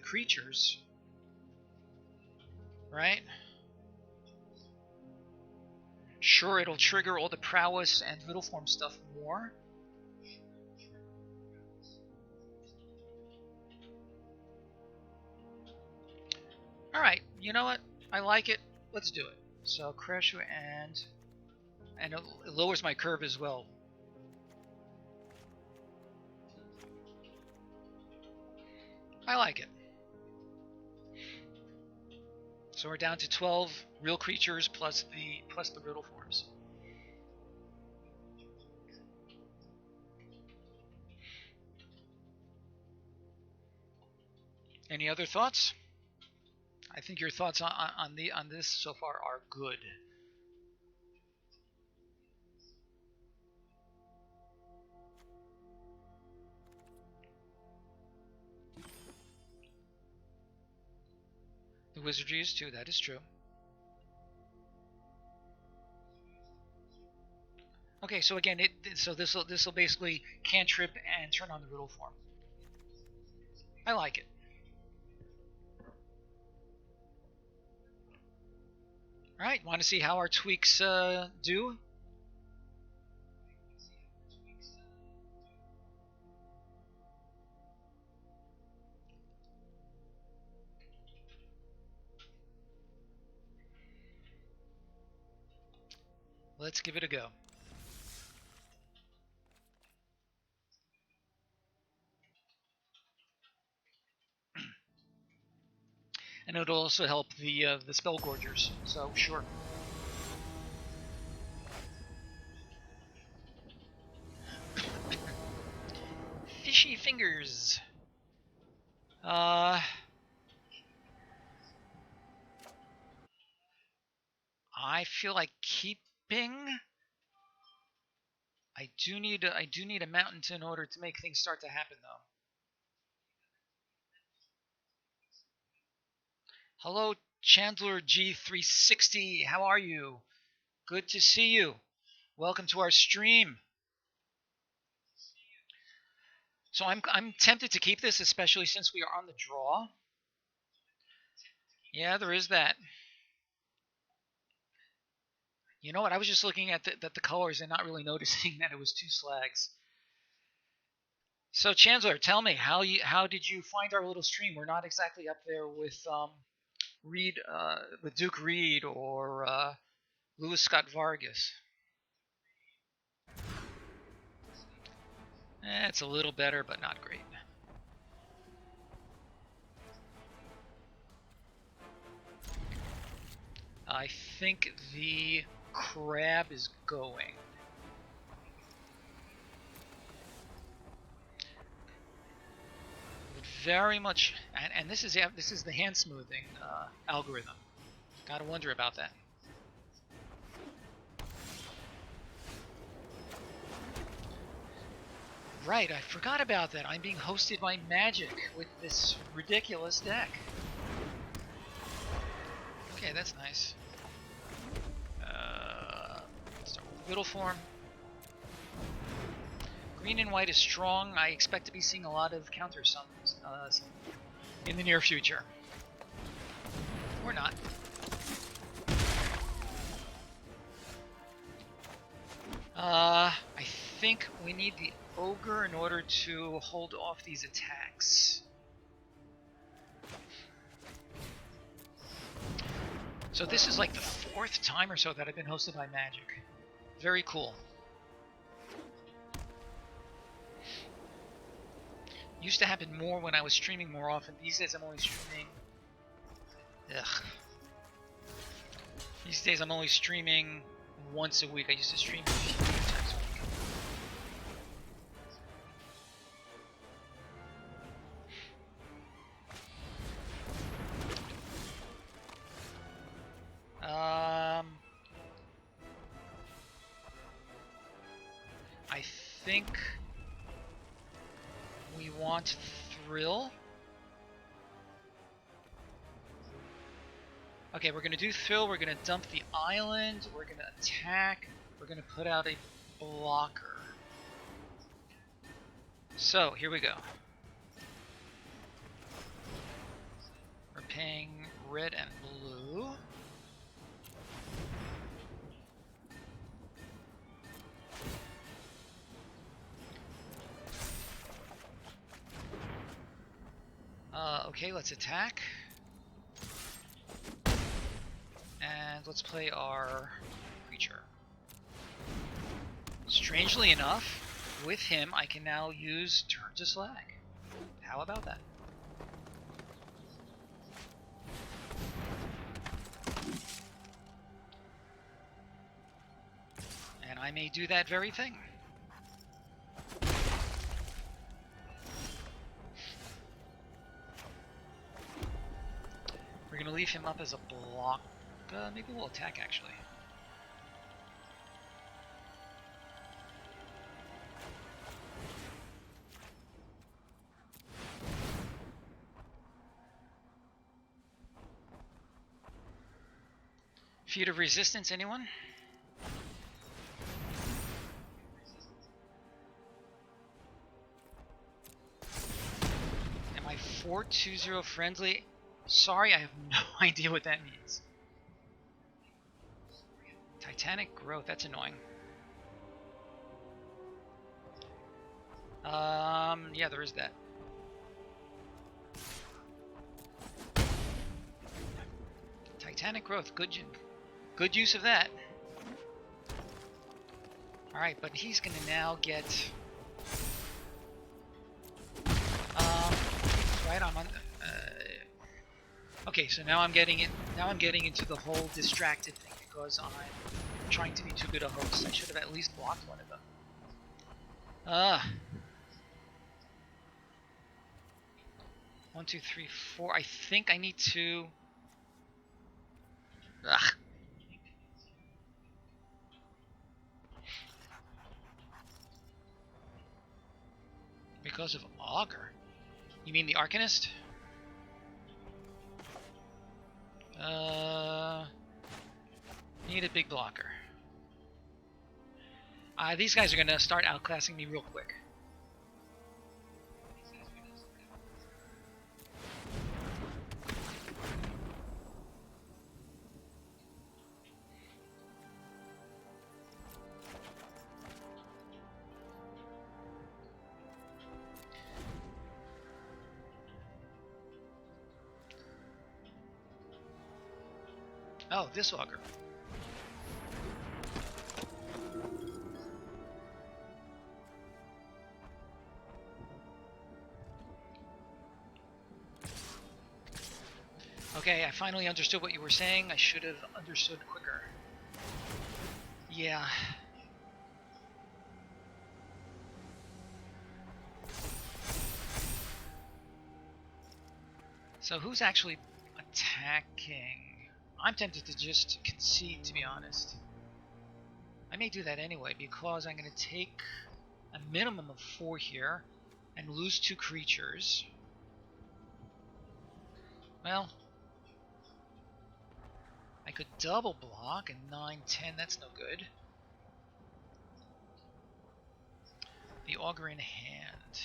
S1: creatures, right? Sure, it'll trigger all the prowess and riddle form stuff more. All right, you know what? I like it. Let's do it. So Crash and it lowers my curve as well. I like it. So we're down to 12 real creatures plus the riddle forms. Any other thoughts? I think your thoughts on this so far are good. The wizardry is too. That is true. Okay, so again, this will basically cantrip and turn on the riddle form. I like it. All right, want to see how our tweaks do? Let's give it a go. And it'll also help the spell gorgers. So sure. Fishy fingers. I feel like keeping. I do need a mountain in order to make things start to happen, though. Hello, Chandler G360. How are you? Good to see you. Welcome to our stream. So I'm tempted to keep this, especially since we are on the draw. Yeah, there is that. You know what? I was just looking at the colors and not really noticing that it was 2 slags. So Chandler, tell me how did you find our little stream? We're not exactly up there with with Duke Reed or Louis Scott Vargas. It's a little better, but not great. I think the crab is going. very much, and this is the hand smoothing algorithm. Gotta wonder about that. Right, I forgot about that. I'm being hosted by Magic with this ridiculous deck. Okay, that's nice. Start with Riddle form. Green and white is strong. I expect to be seeing a lot of counter summons in the near future. Or not. I think we need the Ogre in order to hold off these attacks. So this is like the 4th time or so that I've been hosted by Magic. Very cool. Used to happen more when I was streaming more often. These days I'm only streaming... Ugh. These days I'm only streaming once a week. I used to stream a few times a week. I think we want Thrill. Okay, we're gonna do Thrill, we're gonna dump the island, we're gonna attack, we're gonna put out a blocker. So, here we go. We're paying red and blue. Okay, let's attack. And let's play our creature. Strangely enough, with him I can now use Turn to Slag. How about that? And I may do that very thing. We're going to leave him up as a block. Maybe we'll attack, actually. Feud of Resistance, anyone? Am I 4-2-0 friendly? Sorry, I have no idea what that means. Titanic Growth, that's annoying. Yeah, there is that. Titanic Growth, good use of that. Alright, but he's gonna now get... right, I'm on... okay, so now I'm getting it. Now I'm getting into the whole distracted thing because I'm trying to be too good a host. I should have at least blocked one of them. 1, 2, 3, 4. I think I need to. Ugh. Because of Augur. You mean the Arcanist? Need a big blocker. These guys are gonna start outclassing me real quick. Oh, this Augur. Okay, I finally understood what you were saying. I should have understood quicker. Yeah. So who's actually attacking? I'm tempted to just concede, to be honest. I may do that anyway because I'm going to take a minimum of 4 here and lose 2 creatures. Well, I could double block and 9-10, that's no good. The auger in hand.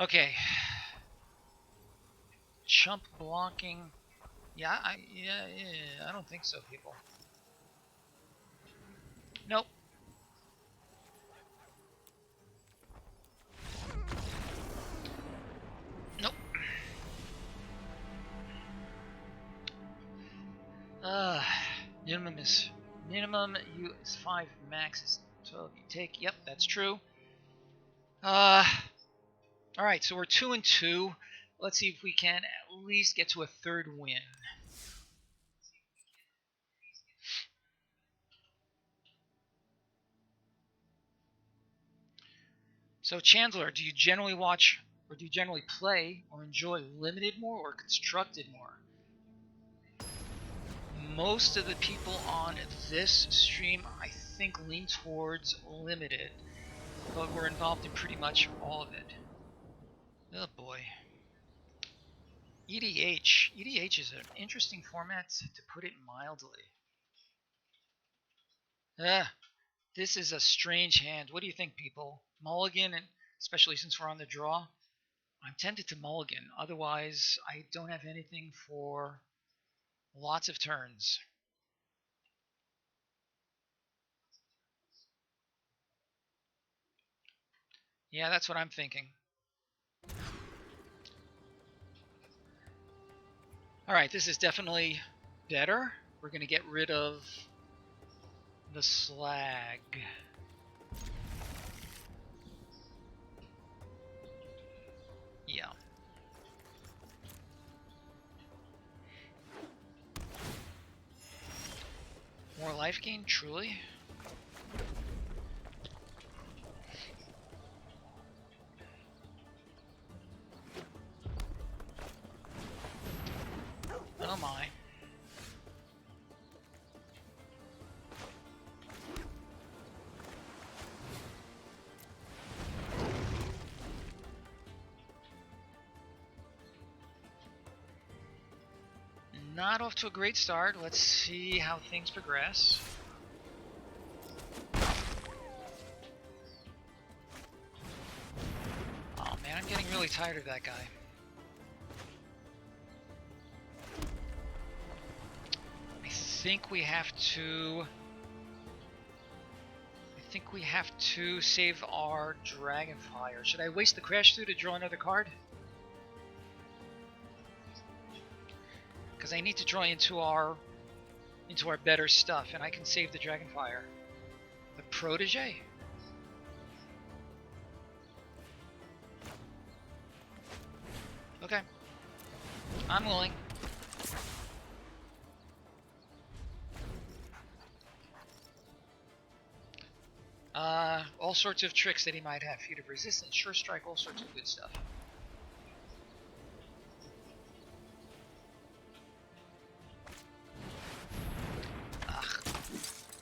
S1: Okay. Chump blocking. Yeah, I don't think so, people. Nope. Nope. Minimum you is 5, max is 12. You take. Yep, that's true. All right, so we're 2-2. Let's see if we can at least get to a 3rd win. So Chandler, do you generally watch, or do you generally play or enjoy limited more or constructed more? Most of the people on this stream, I think, lean towards limited, but we're involved in pretty much all of it. Oh boy. EDH. EDH is an interesting format, to put it mildly. This is a strange hand. What do you think, people? Mulligan, and especially since we're on the draw? I'm tempted to mulligan. Otherwise, I don't have anything for lots of turns. Yeah, that's what I'm thinking. Alright, this is definitely better. We're going to get rid of the slag. Yeah. More life gain, truly? Oh my. Not off to a great start. Let's see how things progress. Oh man, I'm getting really tired of that guy. I think we have to save our Dragonfire. Should I waste the Crash through to draw another card? Because I need to draw into our better stuff, and I can save the Dragonfire. The Protege? Okay. I'm willing. All sorts of tricks that he might have. Feat of Resistance, Sure Strike, all sorts of good stuff. Ugh.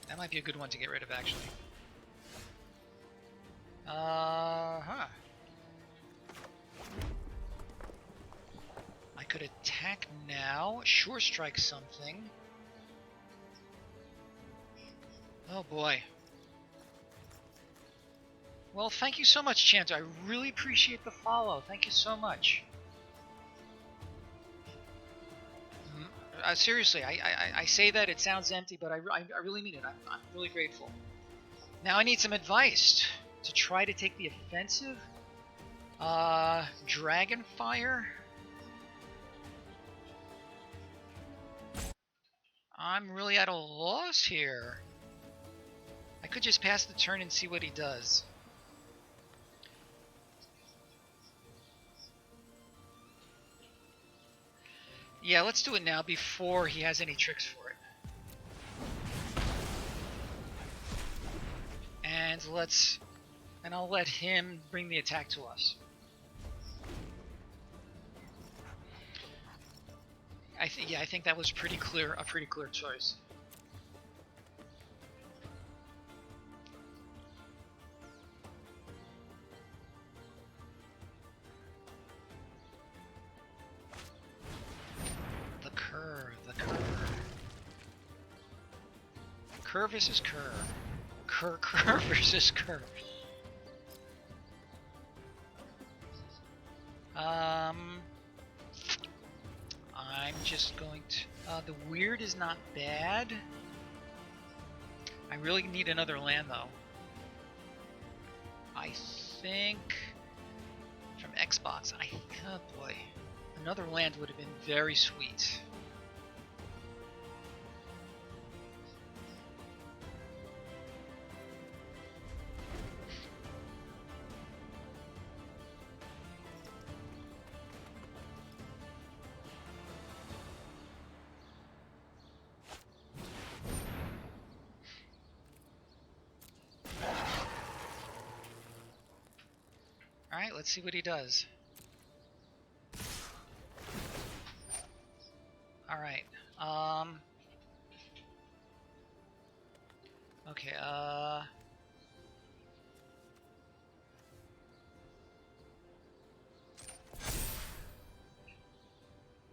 S1: That might be a good one to get rid of, actually. I could attack now, Sure Strike something. Oh boy. Well, thank you so much, Chanter. I really appreciate the follow. Thank you so much. Seriously, I say that, it sounds empty, but I really mean it. I'm really grateful. Now I need some advice to try to take the offensive. Dragonfire. I'm really at a loss here. I could just pass the turn and see what he does. Yeah, let's do it now before he has any tricks for it. And And I'll let him bring the attack to us. I think that was a pretty clear choice. The curve. Curve versus curve. Curve versus curve. I'm just going to... the weird is not bad. I really need another land, though. I think... From Xbox, oh boy. Another land would have been very sweet. Alright, let's see what he does. Alright, okay,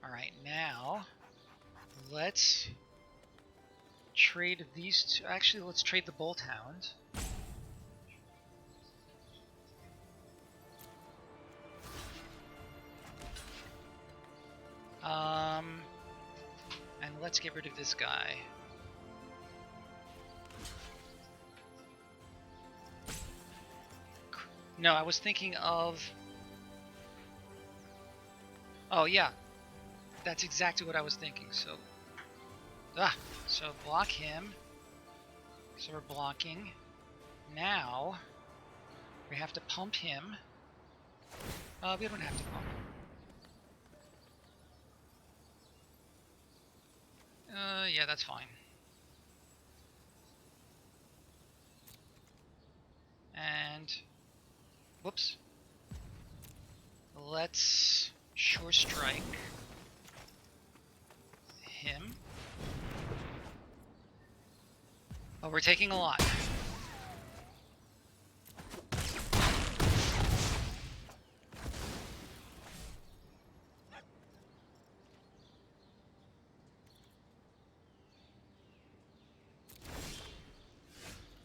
S1: alright, now, let's trade these two. Actually, let's trade the Bolt Hound. And let's get rid of this guy. No, I was thinking of... Oh, yeah. That's exactly what I was thinking, so... So block him. So we're blocking. Now, we have to pump him. We don't have to pump him. Yeah, that's fine. And, whoops. Let's Sure Strike him. Oh, we're taking a lot.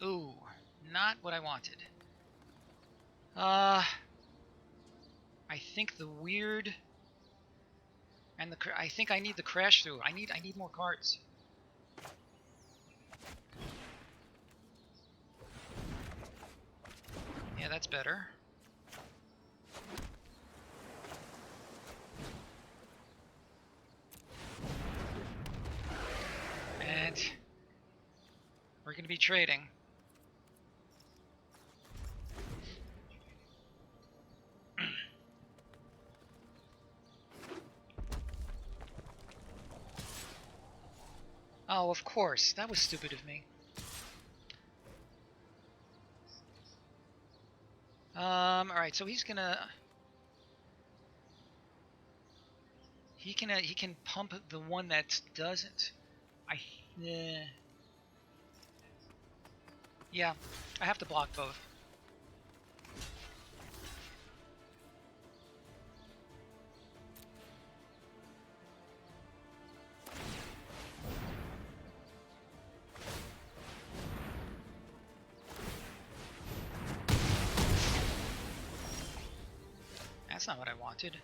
S1: Ooh, not what I wanted. I think the weird and I think I need the crash through. I need more cards. Yeah, that's better. And we're going to be trading. Oh, of course. That was stupid of me. Alright, so he's gonna... He can pump the one that doesn't. Yeah, I have to block both. That's not what I wanted.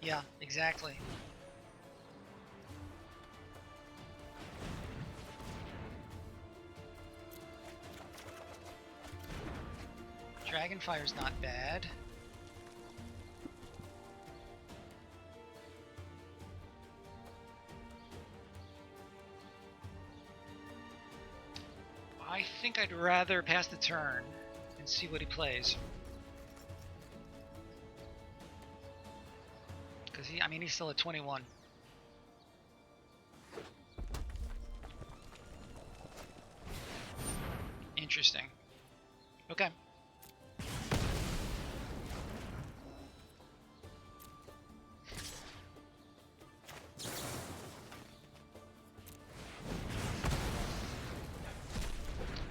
S1: Yeah, exactly. Dragonfire's not bad. I think I'd rather pass the turn and see what he plays. Because And he's still at 21. Interesting. Okay.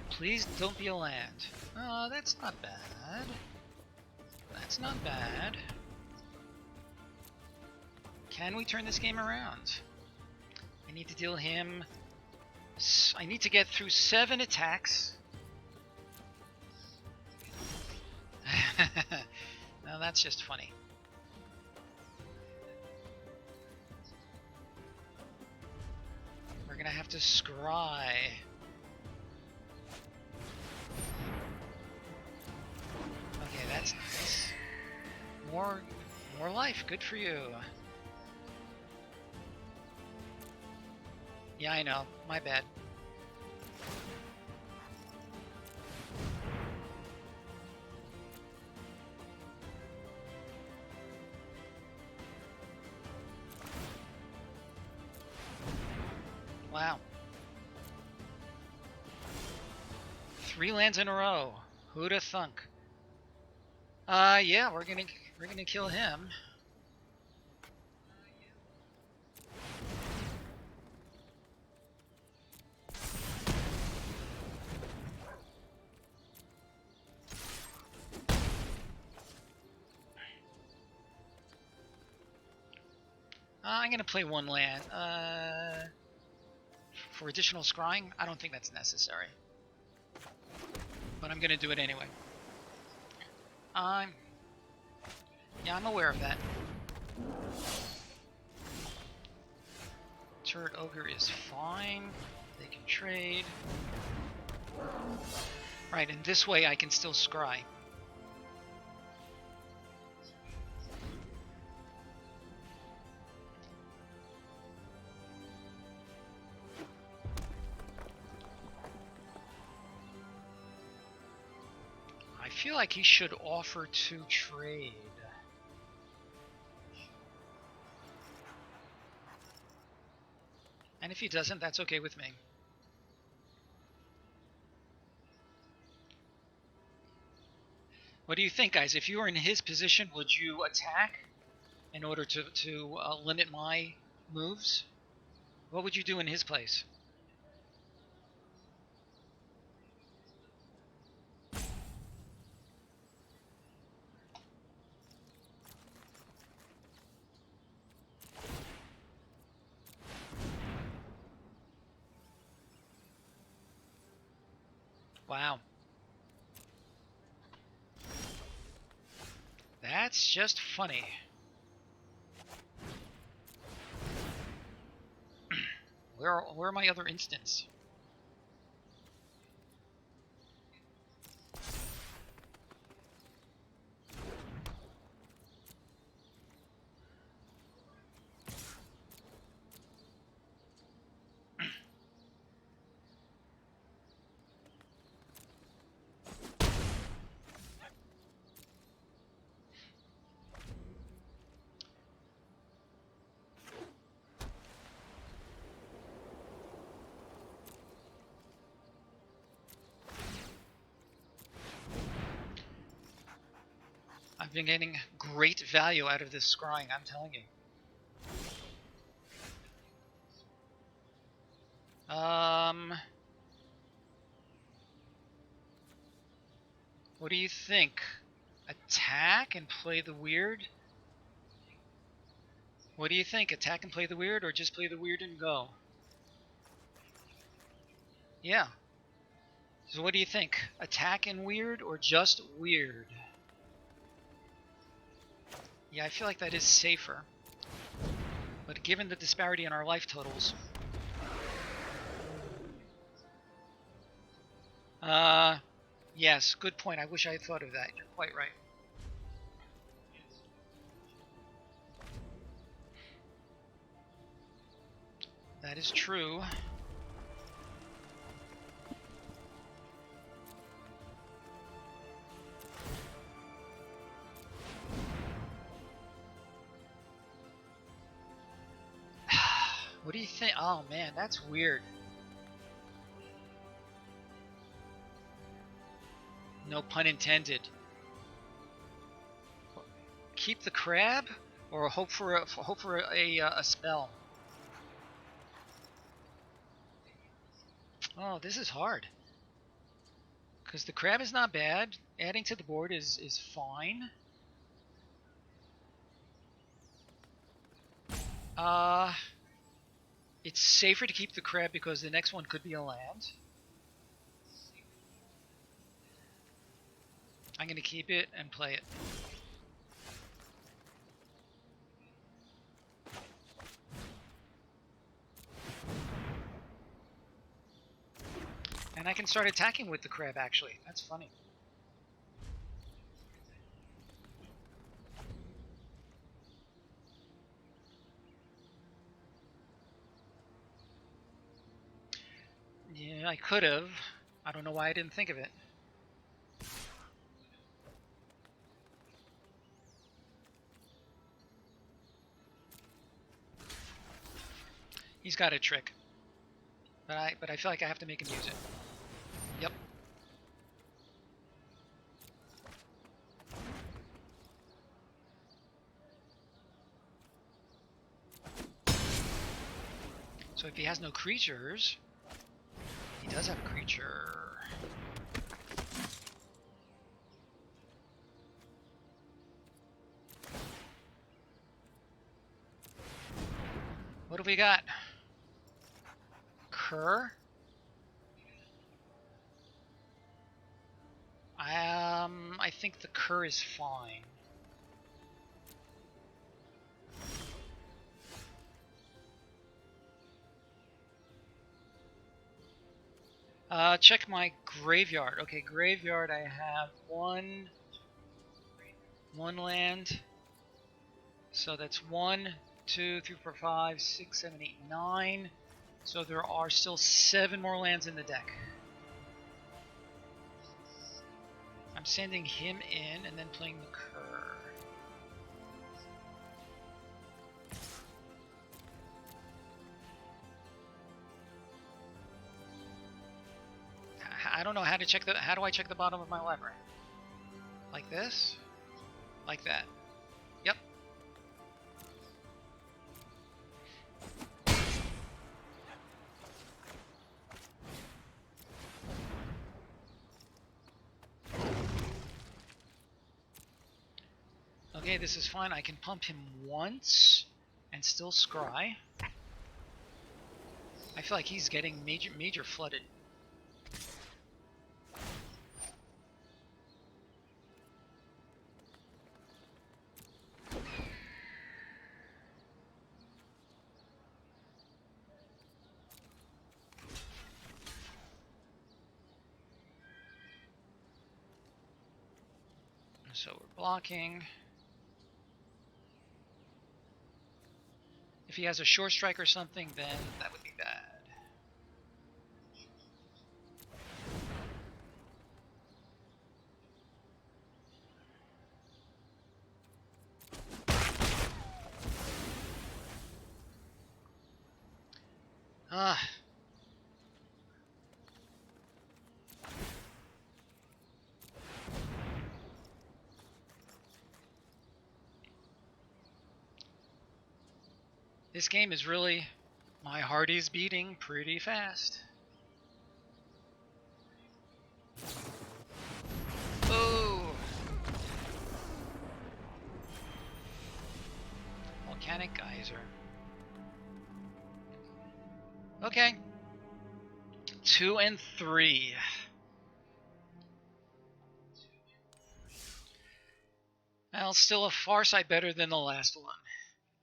S1: Please don't be a land. Oh, that's not bad. That's not bad. Can we turn this game around? I need to deal him... I need to get through 7 attacks. Now that's just funny. We're gonna have to scry. Okay, that's nice. More life. Good for you. Yeah, I know. My bad. Wow. 3 lands in a row. Who'da thunk? Yeah, we're gonna kill him. I'm gonna play 1 land. For additional scrying, I don't think that's necessary. But I'm gonna do it anyway. Yeah, I'm aware of that. Turret Ogre is fine. They can trade. Right, and this way I can still scry. I feel like he should offer to trade. And if he doesn't, that's okay with me. What do you think, guys? If you were in his position, would you attack in order to limit my moves? What would you do in his place? Wow. That's just funny. Where are my other instants? I've been getting great value out of this scrying, I'm telling you. What do you think? Attack and play the weird? What do you think? Attack and play the weird, or just play the weird and go? Yeah. So what do you think? Attack and weird, or just weird? Yeah, I feel like that is safer. But given the disparity in our life totals... yes, good point. I wish I had thought of that. You're quite right. That is true. Oh man, that's weird. No pun intended. Keep the crab, or hope for a spell. Oh, this is hard. Because the crab is not bad. Adding to the board is fine. It's safer to keep the crab because the next one could be a land. I'm going to keep it and play it. And I can start attacking with the crab, actually. That's funny. Yeah, I could have. I don't know why I didn't think of it. He's got a trick. But I feel like I have to make him use it. Yep. So if he has no creatures, he does have a creature. What do we got? Cur? I think the cur is fine. Check my graveyard. Okay, graveyard. I have one land. So that's 1, 2, 3, 4, 5, 6, 7, 8, 9. So there are still 7 more lands in the deck. I'm sending him in and then playing the cur. I don't know how to check the. How do I check the bottom of my library? Like this? Like that? Yep. Okay, this is fine. I can pump him once and still scry. I feel like he's getting major flooded. So we're blocking. If he has a short strike or something, then that would be bad. This game is really, my heart is beating pretty fast. Oh! Volcanic geyser. Okay. 2 and 3. Well, still a far sight better than the last one.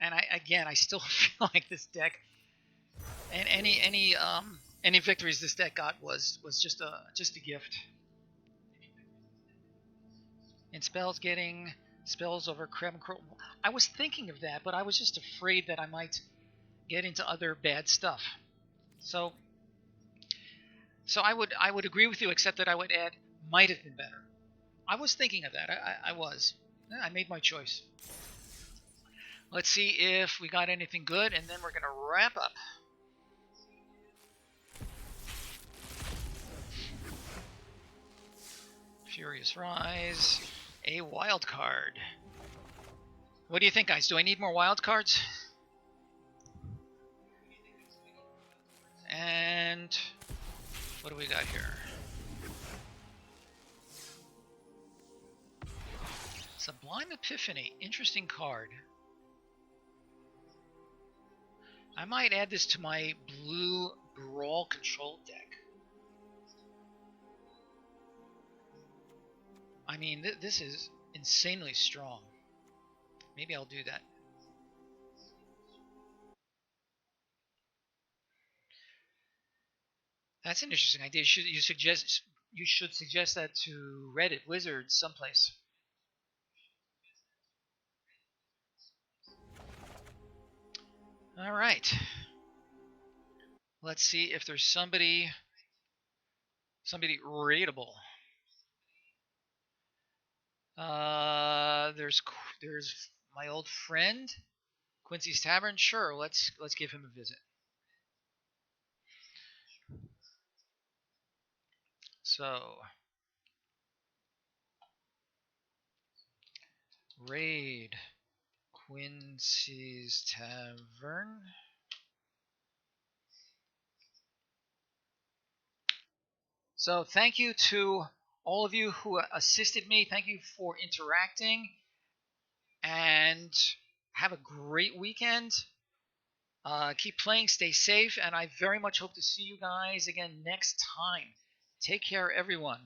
S1: And I still feel like this deck, and any victories this deck got was just a gift. And spells, getting spells over crab and crow. I was thinking of that, but I was just afraid that I might get into other bad stuff. So I would agree with you, except that I would add might have been better. I was thinking of that. I was. I made my choice. Let's see if we got anything good, and then we're going to wrap up. Furious Rise. A wild card. What do you think, guys? Do I need more wild cards? And what do we got here? Sublime Epiphany. Interesting card. I might add this to my blue Brawl control deck. I mean, this is insanely strong. Maybe I'll do that. That's an interesting idea. You should suggest that to Reddit Wizards someplace. All right. Let's see if there's somebody rateable. There's my old friend Quincy's Tavern. Sure, let's give him a visit. So, raid Quincy's Tavern. So, thank you to all of you who assisted me. Thank you for interacting, and have a great weekend. Keep playing, stay safe, and I very much hope to see you guys again next time. Take care, everyone.